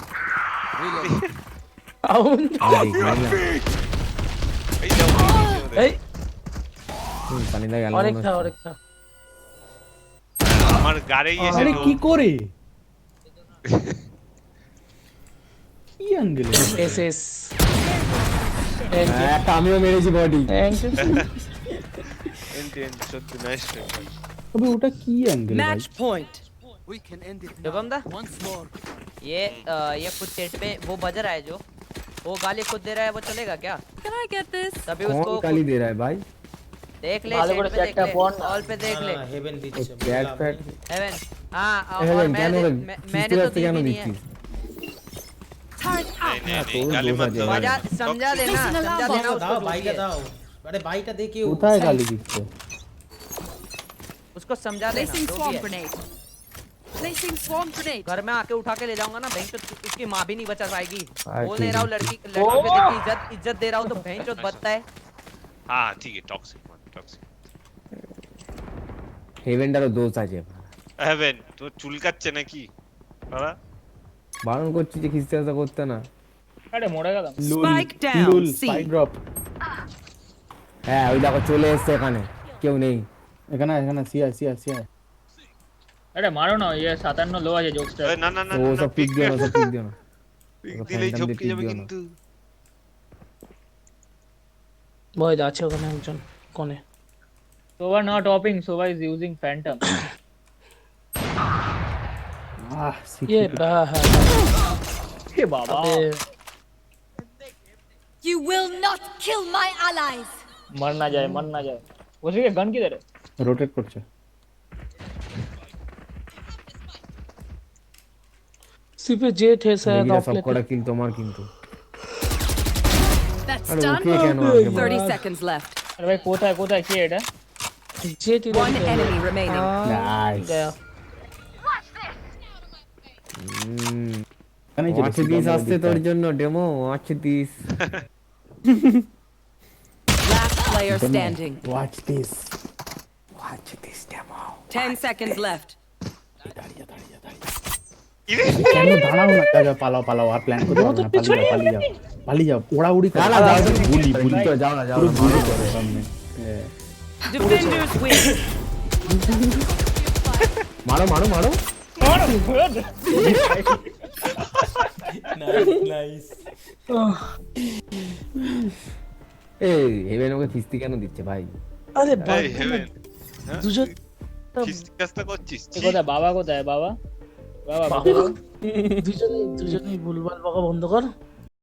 J: আউন
M: এই যাও
J: এই
E: পানি না গেল
J: আরেকটা
M: আমার গাড়ি এসে
H: আরে কি করে কি অ্যাঙ্গেল
J: এসএস
E: একটা আমিও মেরেছি বডি।
J: থ্যাংক ইউ
M: এন্ড সত্যি নাইস
H: তবে ওটা কি অ্যাঙ্গেল ভাই
N: Match point.
K: शुभम दा ये खुद सेट पे वो बज रहा है जो वो गाली खुद दे रहा है, वो चलेगा क्या?
N: Can I get this?
K: तभी
E: कौन
K: उसको
E: गाली दे रहा है भाई?
K: देख ले,
C: भालो
K: सेट
C: করে
K: पे देख
C: একটা
K: ले,
C: ফোন
K: ऑल पे देख ले।
F: হেভেন দিচ্ছে
E: চ্যাট প্যাড
K: हेवन हाँ और
E: हेवन
K: मैंने
E: কেন
K: मैंने तो दी
E: কেন
K: भी नहीं है।
E: দিচ্ছিস?
I: Turret out.
M: नहीं गाली मत दो
K: मजा समझा देना
F: দাও
K: उसको जो
F: বাইটা
K: भी है।
F: দাও, আরে বাইটা দে কেউ।
H: কোথায় গালি দিচ্ছে
K: उसको समझा देना
I: Placing
K: जो
I: swarm
K: भी है।
I: grenade. Placing swarm grenade.
K: घर में आके उठा के ले जाऊंगा ना, बहन चोद उसकी माँ भी नहीं बचा पाएगी।
E: हाँ,
K: बोल
E: ठीक
K: दे रहा हूँ
E: है।
K: लड़की लड़की पे देखी इज्जत दे रहा हूँ तो बहन चोद बचता है।
M: हाँ ठीक है टॉक्सिक
E: হেভেনটারও দোষ আছে।
M: হেভেন তো চুলকাচ্ছে নাকি বাবা?
E: বারণ করছি যে খিস্তে আসা করতে না।
C: আরে মরে গেলাম।
N: Spike down.
H: লুল
N: C.
H: স্পাইক ড্রপ
E: হ্যাঁ ওই দেখো চলে এসছে এখানে, কেউ নেই।
H: এখানে এখানে সিয়া সিয়া সিয়া
C: আরে মারো না, ইয়ে 57 লো আছে জোকস্টার।
M: না না না
E: ও সব পিক দিও না, সব পিক দিও না।
M: পিক দিলেই ঝপকে যাবে কিন্তু।
J: বয় আছে ওখানে একজন কোণে
C: Sova not topping, Sova is using phantom.
H: আহ
J: ये है
C: हे बाबा
I: You will not kill my allies.
C: मर ना जाए उसी के गन किधर है?
H: রোটেট করছে
J: সিপে জেট है शायद
E: এগুলা
J: ऑफ
E: সব কটা
J: लेते
E: কিল তোমার কিন্তু।
I: That's
E: আরে
I: done.
E: ওকে কেন আগে
N: 30 seconds left.
C: अरे भाई कोथा কি এটা?
J: जेट इधर
N: One enemy remaining.
H: নাইস
J: गया
H: এখানেই
E: ওয়াচ দিস আসছে তোর জন্য demo, watch this.
N: Last player standing.
H: Watch this
E: demo.
N: 10 seconds left.
H: কেন দাঁড়াও না, যা পালাও পালাও আর প্ল্যান করতে হবে না, পালিয়ে যাও ওড়াউড়ি করো
E: না, যাও, যাও,
H: বুলি বুলি
E: তো যাও না, যাও
H: পুরো
E: না,
H: বুলি করো সামনে
N: Defenders win.
E: মারো মারো মারো।
F: নাইস
B: এই হেভেন ওকে কিস্তি কেন দিচ্ছে ভাই?
J: আরে
M: এই
J: বাদ
M: হেভেন
J: দুজন
M: কিস্তি কাজটা করছিস
C: এ কোথায় বাবা কোথায় বাবা বাবা
J: দুজনেই ভুলভাল বকা বন্ধ কর।